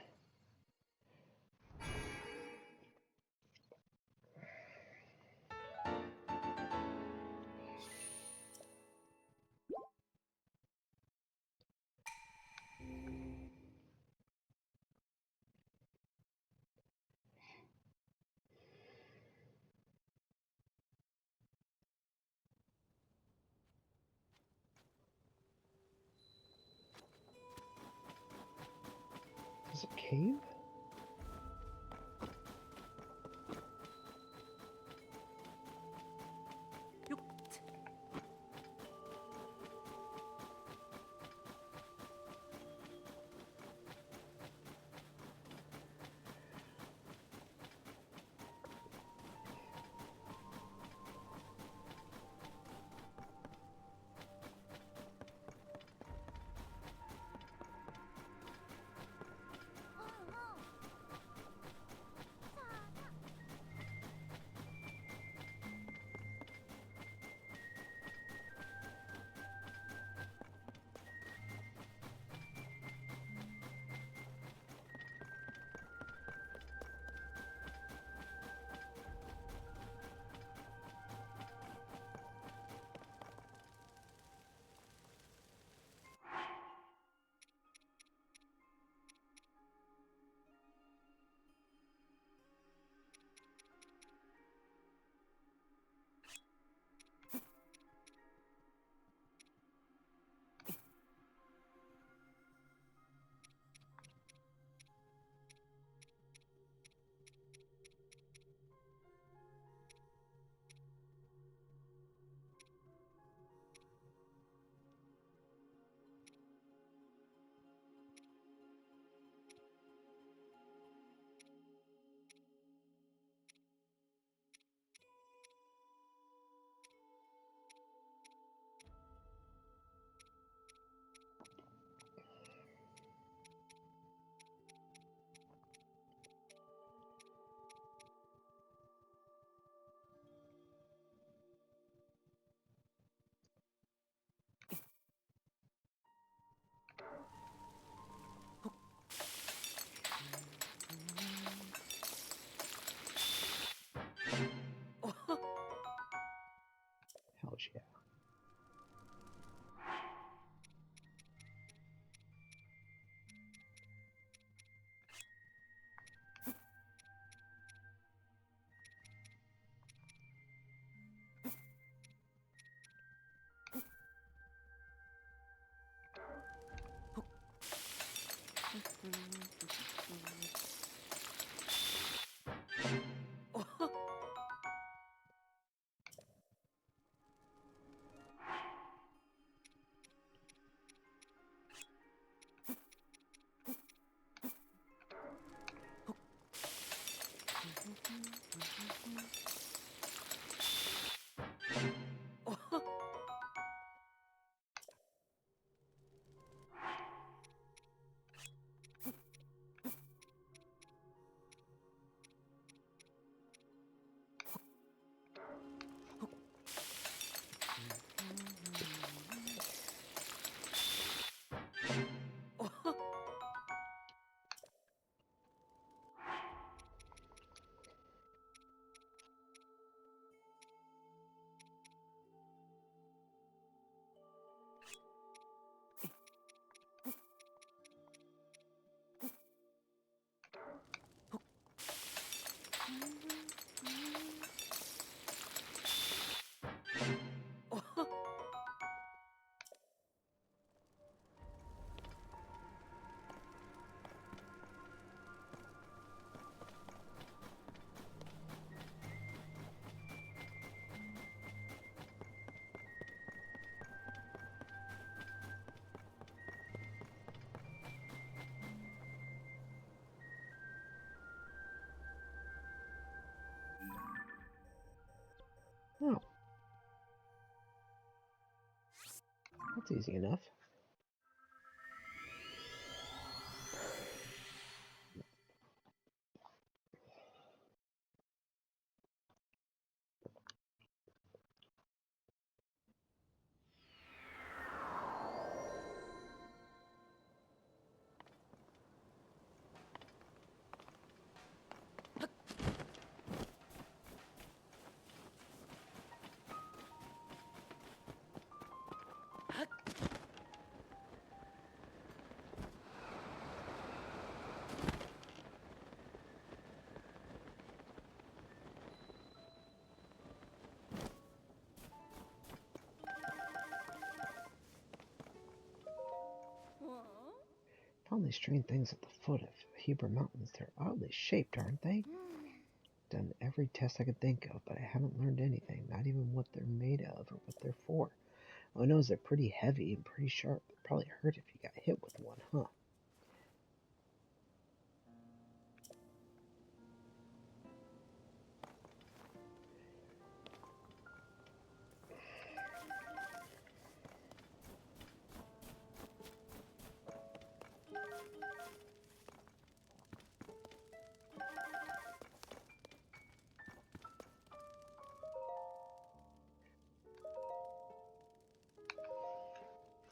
Is it a cave? Hell yeah. Oh, that's easy enough. Found these strange things at the foot of Hebrew Mountains. They're oddly shaped, aren't they? Done every test I could think of, but I haven't learned anything, not even what they're made of or what they're for. All I know is they're pretty heavy and pretty sharp. They'd probably hurt if you got hit with one, huh?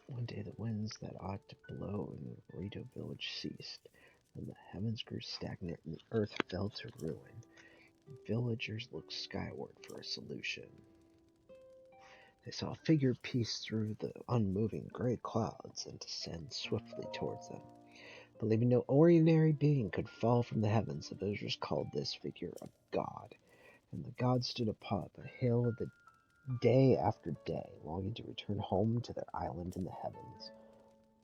One day the winds that ought to blow in the Rito village ceased, and the heavens grew stagnant and the earth fell to ruin. Villagers looked skyward for a solution. They saw a figure pierce through the unmoving gray clouds and descend swiftly towards them. Believing no ordinary being could fall from the heavens, the villagers called this figure a god. And the god stood upon the hill day after day, longing to return home to their island in the heavens.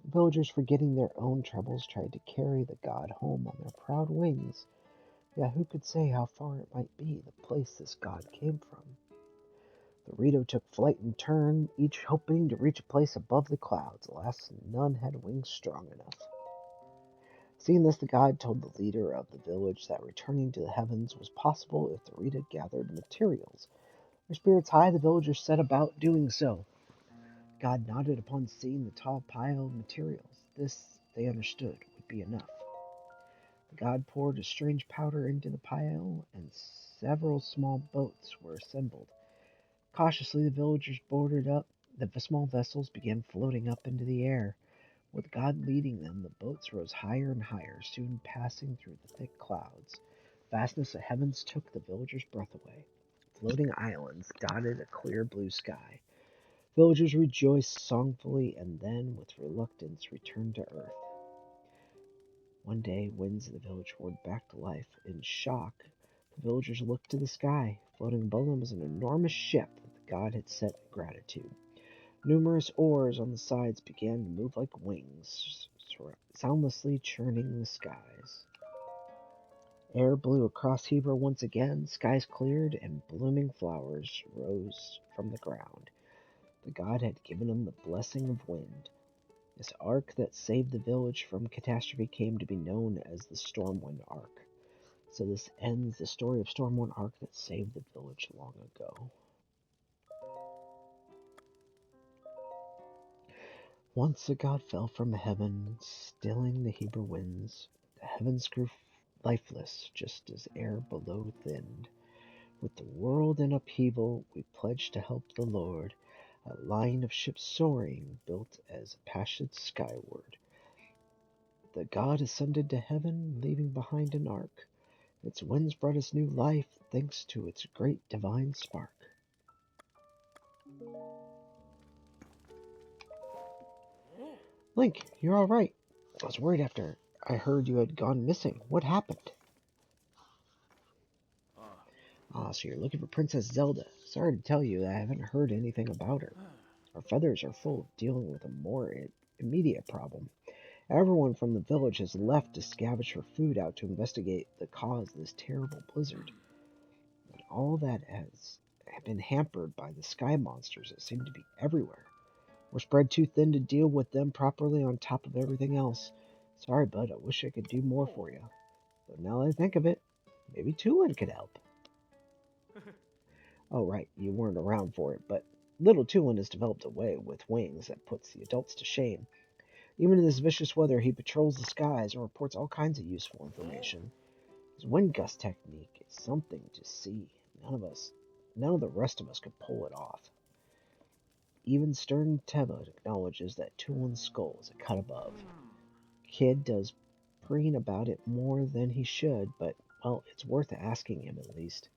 The villagers, forgetting their own troubles, tried to carry the god home on their proud wings. Yet who could say how far it might be, the place this god came from? The Rito took flight in turn, each hoping to reach a place above the clouds. Alas, none had wings strong enough. Seeing this, the god told the leader of the village that returning to the heavens was possible if the Rito gathered materials. Their spirits high, the villagers set about doing so. God nodded upon seeing the tall pile of materials. This, they understood, would be enough. The god poured a strange powder into the pile, and several small boats were assembled. Cautiously, the villagers boarded up. The small vessels began floating up into the air. With God leading them, the boats rose higher and higher, soon passing through the thick clouds. The vastness of heavens took the villagers' breath away. Floating islands dotted a clear blue sky. Villagers rejoiced songfully and then, with reluctance, returned to earth. One day, winds in the village roared back to life. In shock, the villagers looked to the sky. Floating above them was an enormous ship that the god had set in gratitude. Numerous oars on the sides began to move like wings, soundlessly churning the skies. Air blew across Hebrew once again, skies cleared, and blooming flowers rose from the ground. The god had given them the blessing of wind. This ark that saved the village from catastrophe came to be known as the Stormwind Ark. So this ends the story of Stormwind Ark that saved the village long ago. Once a god fell from heaven, stilling the Hebrew winds. The heavens grew lifeless, just as air below thinned. With the world in upheaval, we pledged to help the Lord. A line of ships soaring, built as a passage skyward. The god ascended to heaven, leaving behind an ark. Its winds brought us new life, thanks to its great divine spark. Link, you're all right. I was worried after I heard you had gone missing. What happened? So you're looking for Princess Zelda. Sorry to tell you that I haven't heard anything about her. Our feathers are full of dealing with a more immediate problem. Everyone from the village has left to scavenge for food out to investigate the cause of this terrible blizzard. And all that has been hampered by the sky monsters that seem to be everywhere. We're spread too thin to deal with them properly on top of everything else. Sorry, bud, I wish I could do more for you. But now that I think of it, maybe Tulin could help. Oh, right, you weren't around for it, but little Tulin has developed a way with wings that puts the adults to shame. Even in this vicious weather, he patrols the skies and reports all kinds of useful information. His wind gust technique is something to see. None of the rest of us could pull it off. Even stern Teba acknowledges that Tulin's skull is a cut above. Kid does preen about it more than he should, but, well, it's worth asking him at least.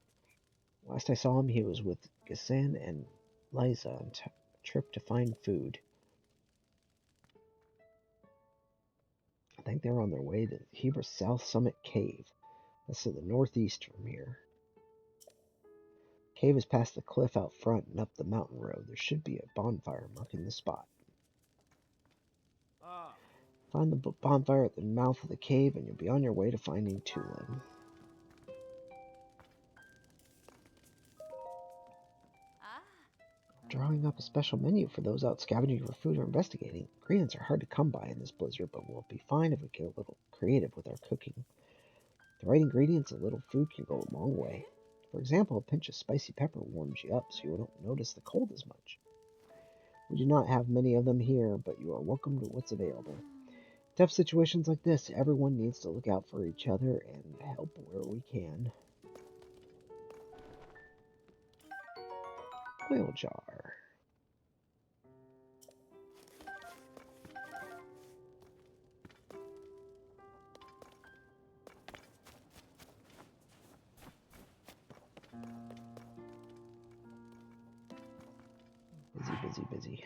Last I saw him, he was with Gassan and Liza on a trip to find food. I think they were on their way to Heber's South Summit Cave. That's to the northeast from here. Cave is past the cliff out front and up the mountain road. There should be a bonfire marking the spot. Find the bonfire at the mouth of the cave, and you'll be on your way to finding Tulin. Drawing up a special menu for those out scavenging for food or investigating. Ingredients are hard to come by in this blizzard, but we'll be fine if we get a little creative with our cooking. With the right ingredients, a little food can go a long way. For example, a pinch of spicy pepper warms you up so you don't notice the cold as much. We do not have many of them here, but you are welcome to what's available. Tough situations like this, everyone needs to look out for each other and help where we can. Oil jar. Busy.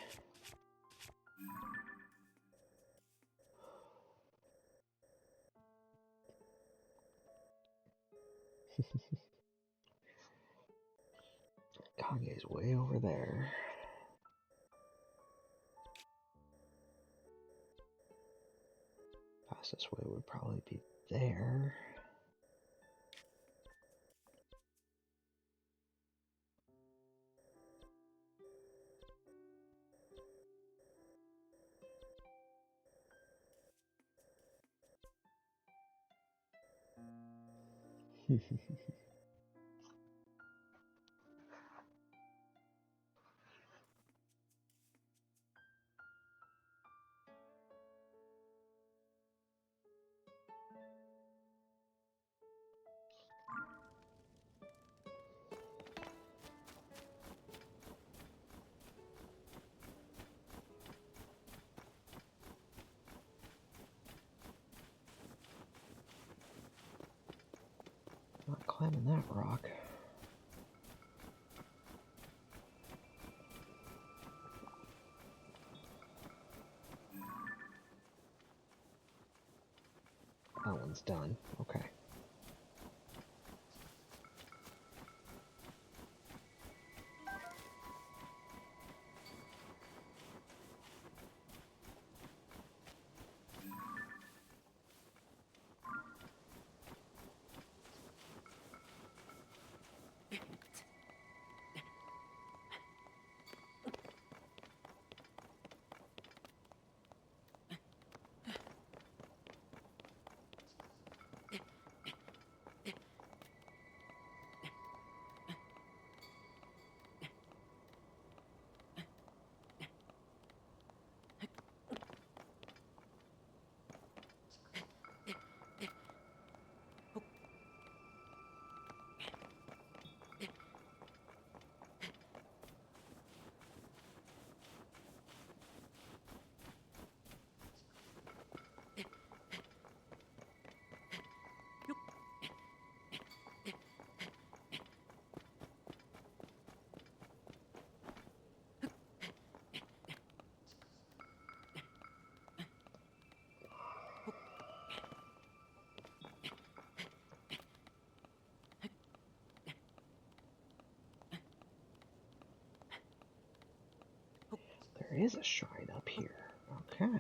Kange's way over there. Fastest way would probably be there. Not climbing that rock. That one's done. Okay. There is a shrine up here. Okay.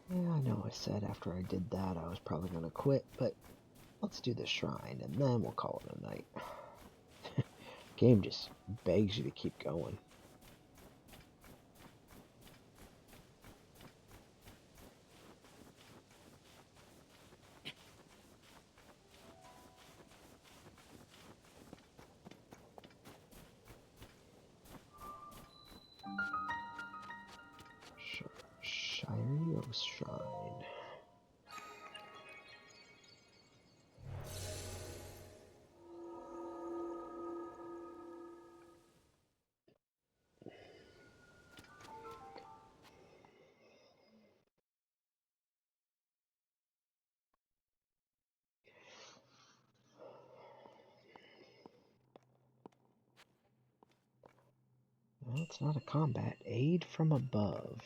Yeah, I know I said after I did that I was probably going to quit, but let's do the shrine and then we'll call it a night. Game just begs you to keep going. Shireo Shrine. It's not a combat. Aid from above.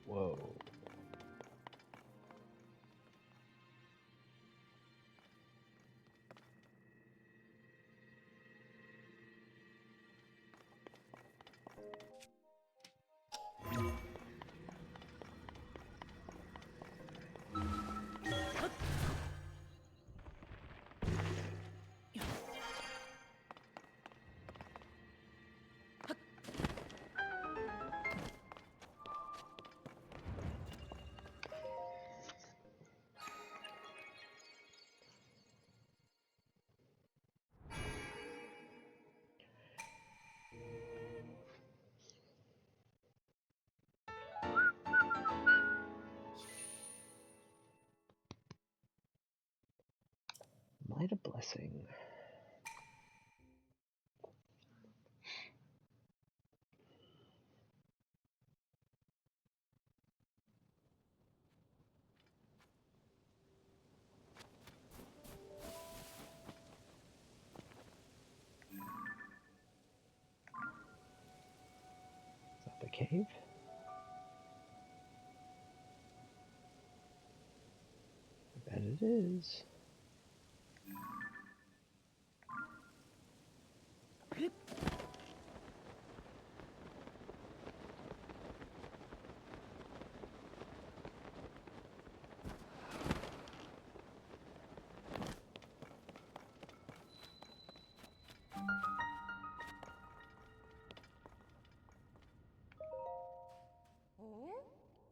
Whoa. Might a blessing. Is that the cave? I bet it is.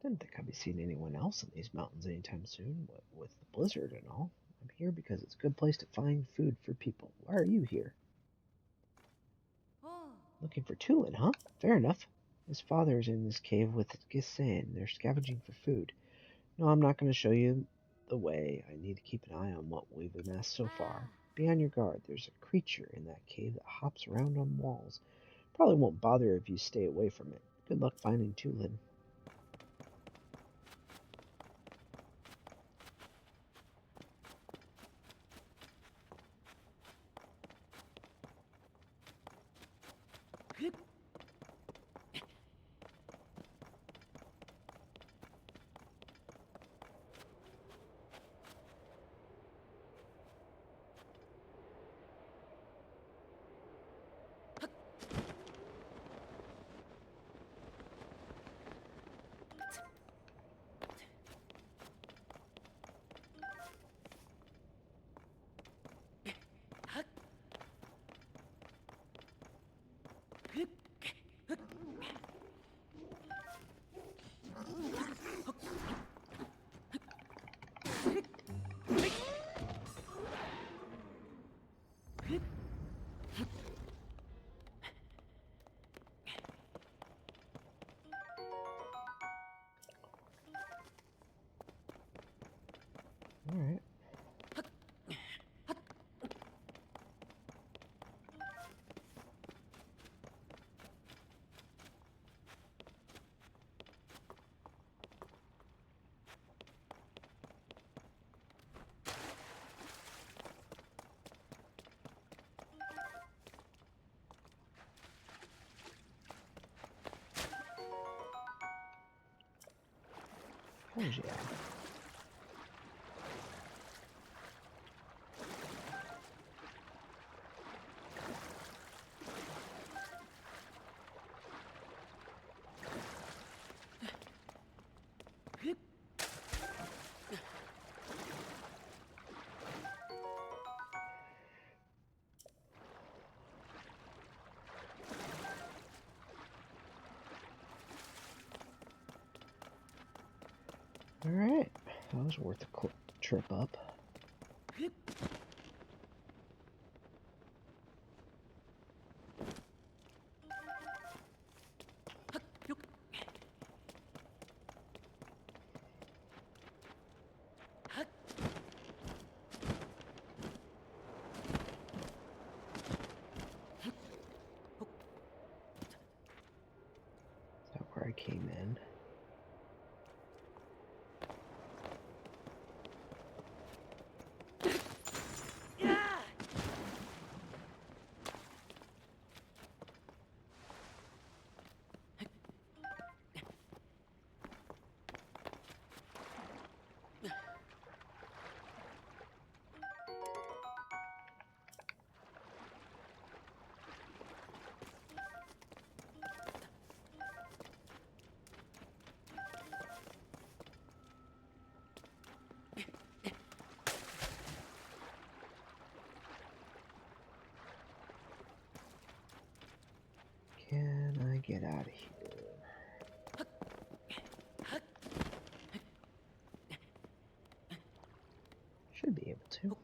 Didn't think I'd be seeing anyone else in these mountains anytime soon, what with the blizzard and all. I'm here because it's a good place to find food for people. Why are you here? Looking for Tulin, huh? Fair enough. His father is in this cave with Gisan. They're scavenging for food. No, I'm not going to show you the way. I need to keep an eye on what we've amassed so far. Be on your guard. There's a creature in that cave that hops around on walls. Probably won't bother if you stay away from it. Good luck finding Tulin. All right. Oh yeah. All right. That was worth a quick trip up. Is that where I came in? Can I get out of here? Should be able to.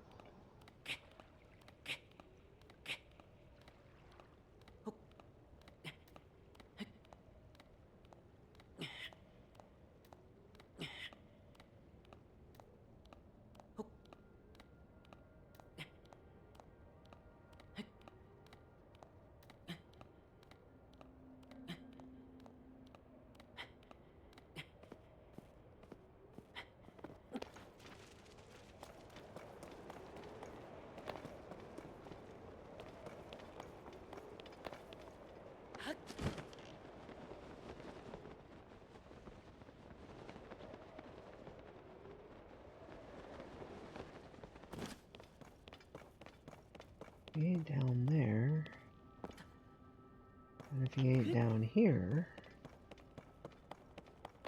He ain't down there. And if he ain't down here,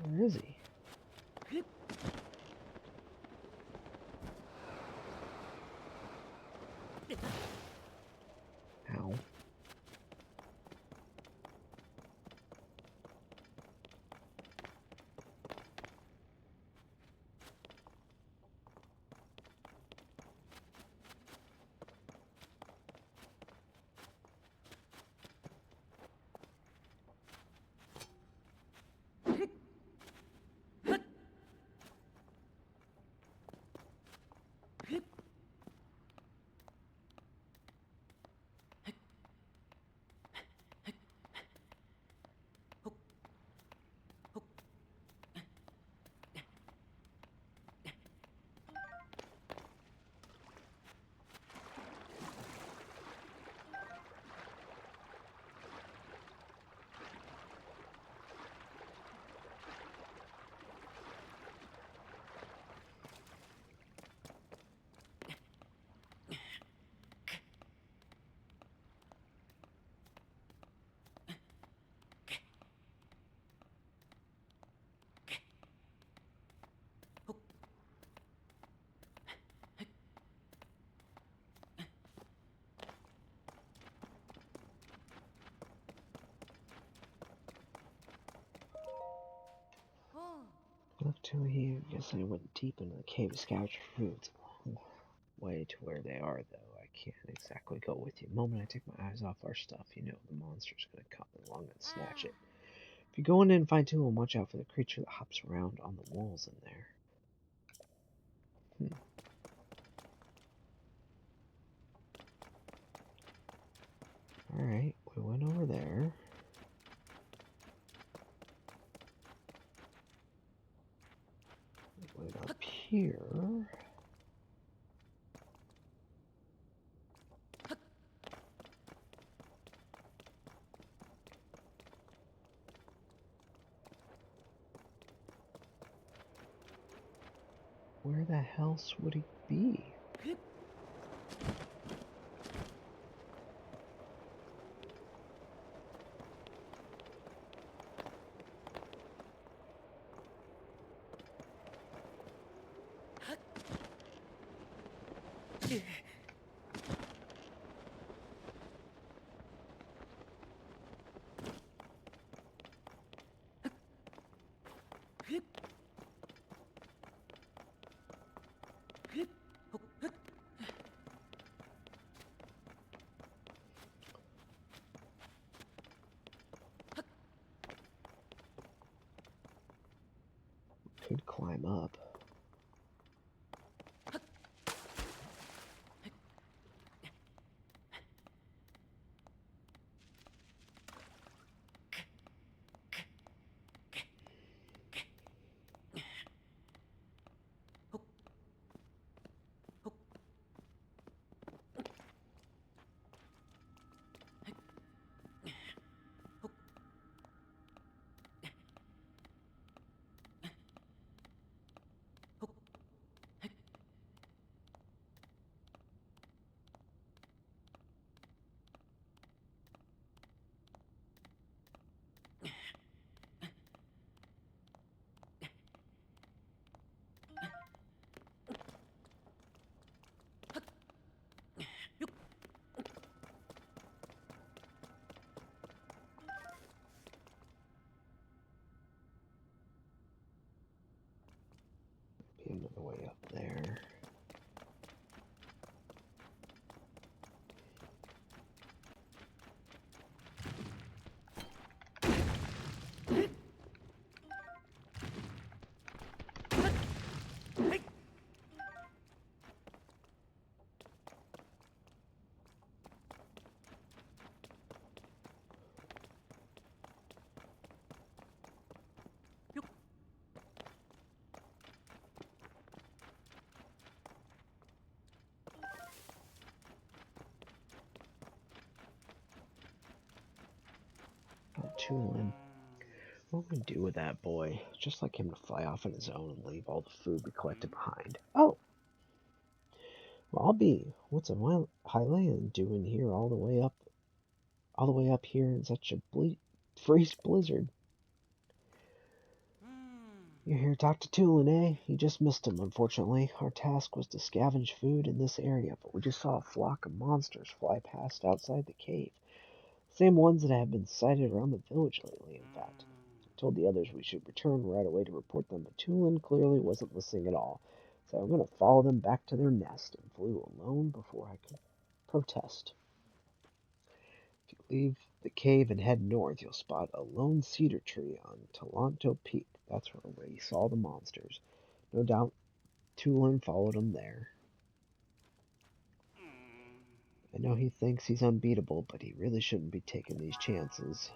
where is he? Ow. looked till he guess I went deep into the cave to scavenge for food. It's a long way to where they are, though. I can't exactly go with you. The moment I take my eyes off our stuff, you know the monster's gonna come along and snatch it. If you go in and find Tulin, watch out for the creature that hops around on the walls in there. Alright, we went over there. We went up here. Where the hell would he be? Could climb up. Be another way up there. Tulin. What will we do with that boy? Just like him to fly off on his own and leave all the food we collected behind. Oh! Well, I'll be. What's a Highland doing here all the way up here in such a freeze blizzard? You're here to talk to Tulin, eh? You just missed him, unfortunately. Our task was to scavenge food in this area, but we just saw a flock of monsters fly past outside the cave. Same ones that have been sighted around the village lately, in fact. I told the others we should return right away to report them, but Tulin clearly wasn't listening at all, so I'm going to follow them back to their nest and flew alone before I could protest. If you leave the cave and head north, you'll spot a lone cedar tree on Tolanto Peak. That's where we saw the monsters. No doubt Tulin followed them there. I know he thinks he's unbeatable, but he really shouldn't be taking these chances.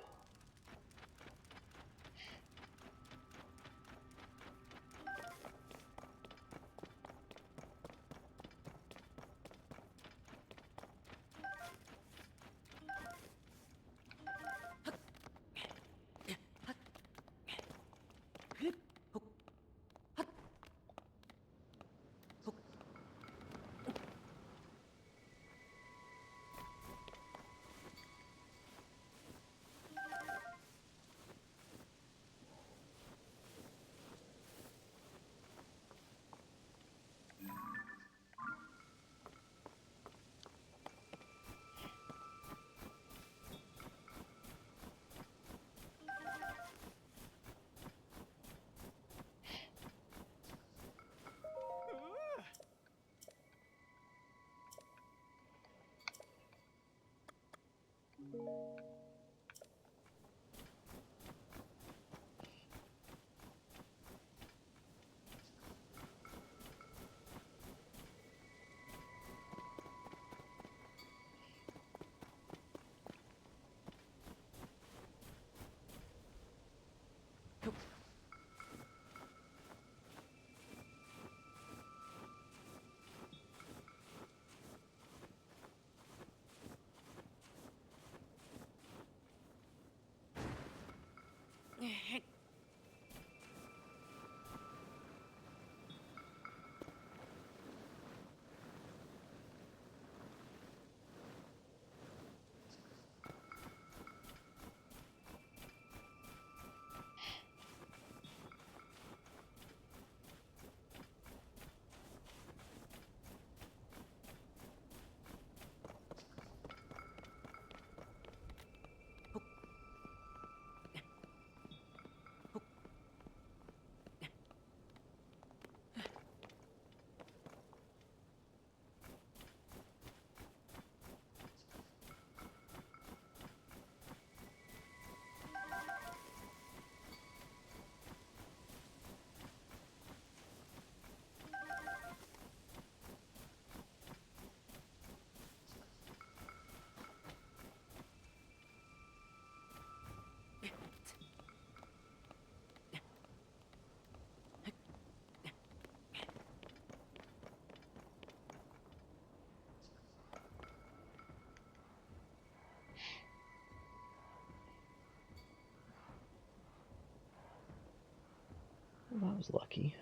was lucky.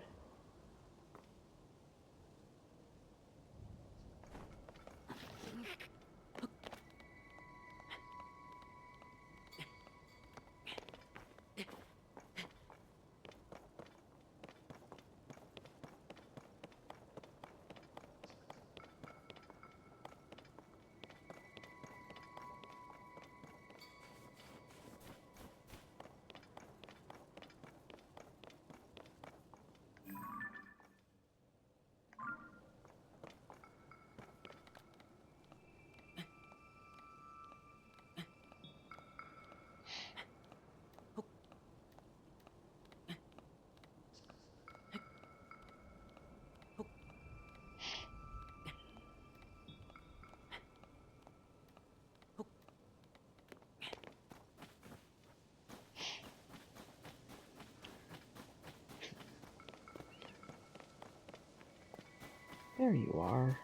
There you are.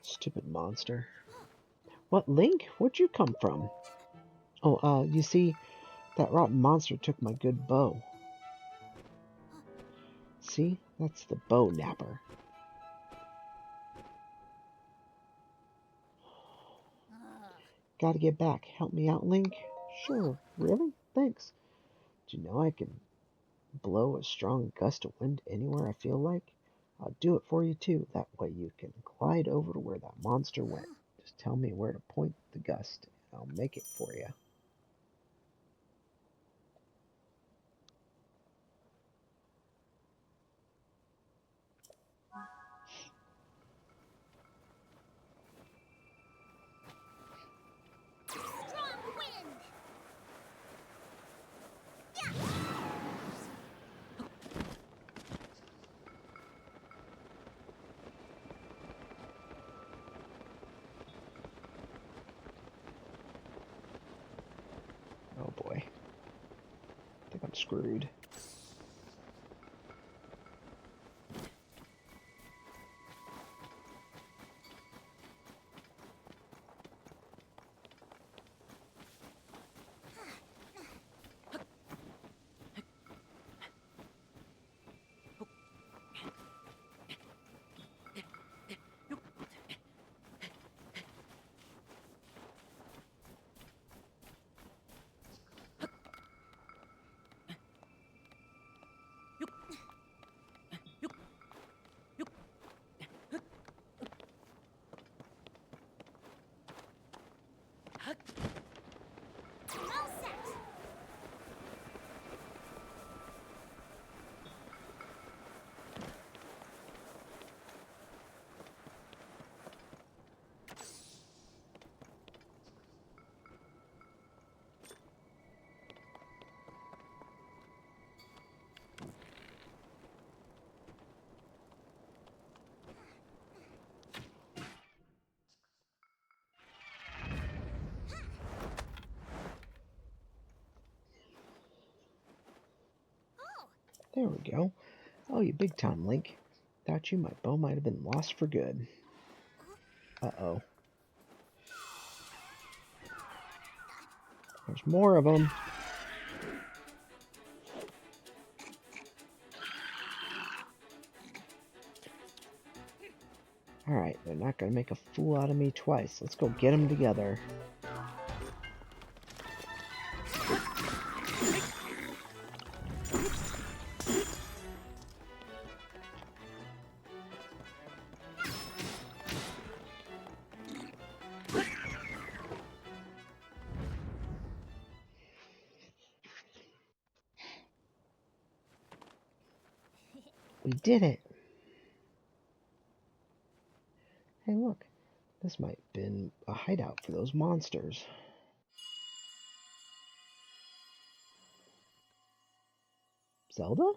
Stupid monster. What, Link? Where'd you come from? Oh, you see, that rotten monster took my good bow. See? That's the bow napper. Gotta get back. Help me out, Link? Sure. Really? Thanks. Do you know I can blow a strong gust of wind anywhere I feel like? I'll do it for you too. That way you can glide over to where that monster went. Just tell me where to point the gust, and I'll make it for you. Strong wind! Oh boy. I think I'm screwed. All set! There we go. Oh, you big time, Link. Without you, my bow might have been lost for good. Uh-oh. There's more of them. Alright, they're not going to make a fool out of me twice. Let's go get them together. We did it! Hey, look. This might have been a hideout for those monsters. Zelda?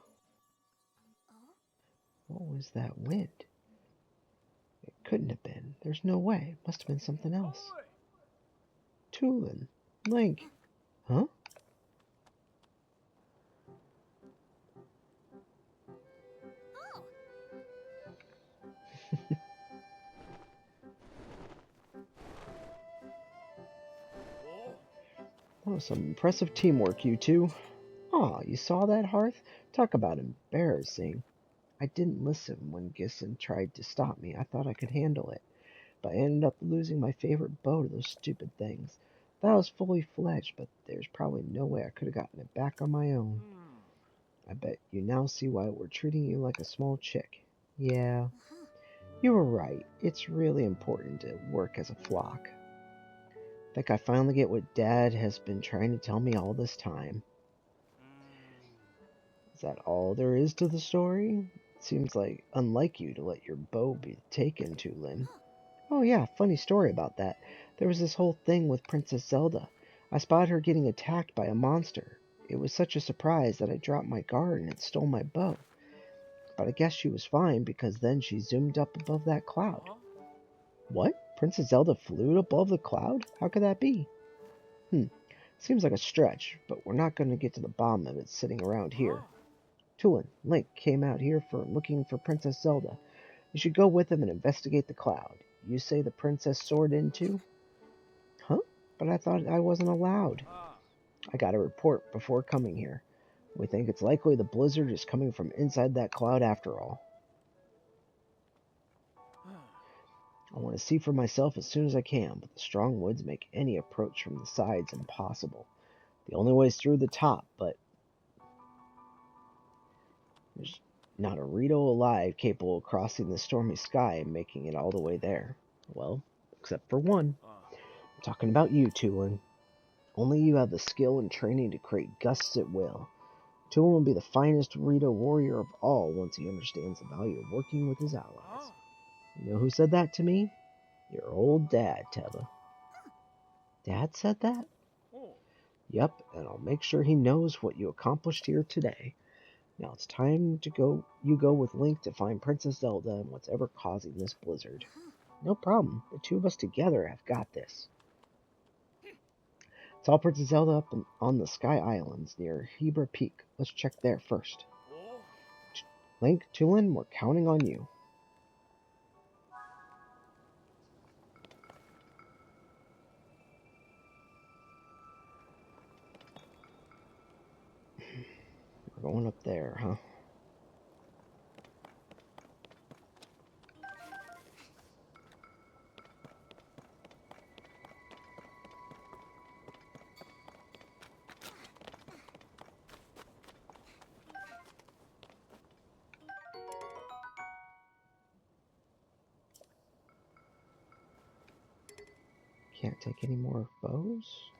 What was that wind? It couldn't have been. There's no way. It must have been something else. Tulin. Link. Huh? Oh, some impressive teamwork, you two. Aw, you saw that, Hearth? Talk about embarrassing. I didn't listen when Gisson tried to stop me. I thought I could handle it, but I ended up losing my favorite bow to those stupid things. That was fully fledged, but there's probably no way I could have gotten it back on my own. I bet you now see why we're treating you like a small chick. Yeah, you were right. It's really important to work as a flock. Think I finally get what Dad has been trying to tell me all this time. Is that all there is to the story? It seems like unlike you to let your bow be taken, Tulin. Oh yeah, funny story about that. There was this whole thing with Princess Zelda. I spotted her getting attacked by a monster. It was such a surprise that I dropped my guard and it stole my bow. But I guess she was fine because then she zoomed up above that cloud. What? Princess Zelda flew above the cloud? How could that be? Seems like a stretch, but we're not going to get to the bottom of it sitting around here. Tulin, Link came out here for looking for Princess Zelda. You should go with him and investigate the cloud. You say the princess soared in too? Huh? But I thought I wasn't allowed. I got a report before coming here. We think it's likely the blizzard is coming from inside that cloud after all. I want to see for myself as soon as I can, but the strong winds make any approach from the sides impossible. The only way is through the top, but there's not a Rito alive capable of crossing the stormy sky and making it all the way there. Well, except for one. I'm talking about you, Tulin. Only you have the skill and training to create gusts at will. Tulin will be the finest Rito warrior of all once he understands the value of working with his allies. You know who said that to me? Your old dad, Teba. Dad said that? Yep, and I'll make sure he knows what you accomplished here today. Now it's time to go. You go with Link to find Princess Zelda and what's ever causing this blizzard. No problem. The two of us together have got this. Saw Princess Zelda up on the Sky Islands near Hebra Peak. Let's check there first. Link, Tulin, we're counting on you. We're going up there, huh? Can't take any more bows?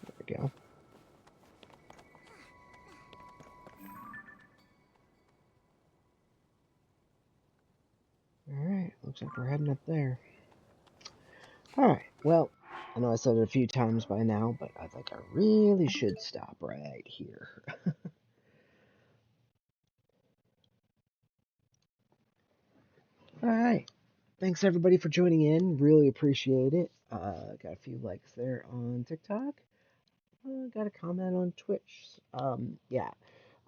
There we go. Alright, looks like we're heading up there. Alright, well, I know I said it a few times by now, but I think I really should stop right here. Alright, thanks everybody for joining in. Really appreciate it. Got a few likes there on TikTok. Got a comment on Twitch. Yeah.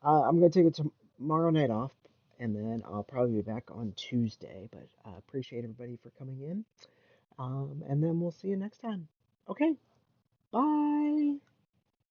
I'm going to take it tomorrow night off, and then I'll probably be back on Tuesday. But I appreciate everybody for coming in. And then we'll see you next time. Okay. Bye.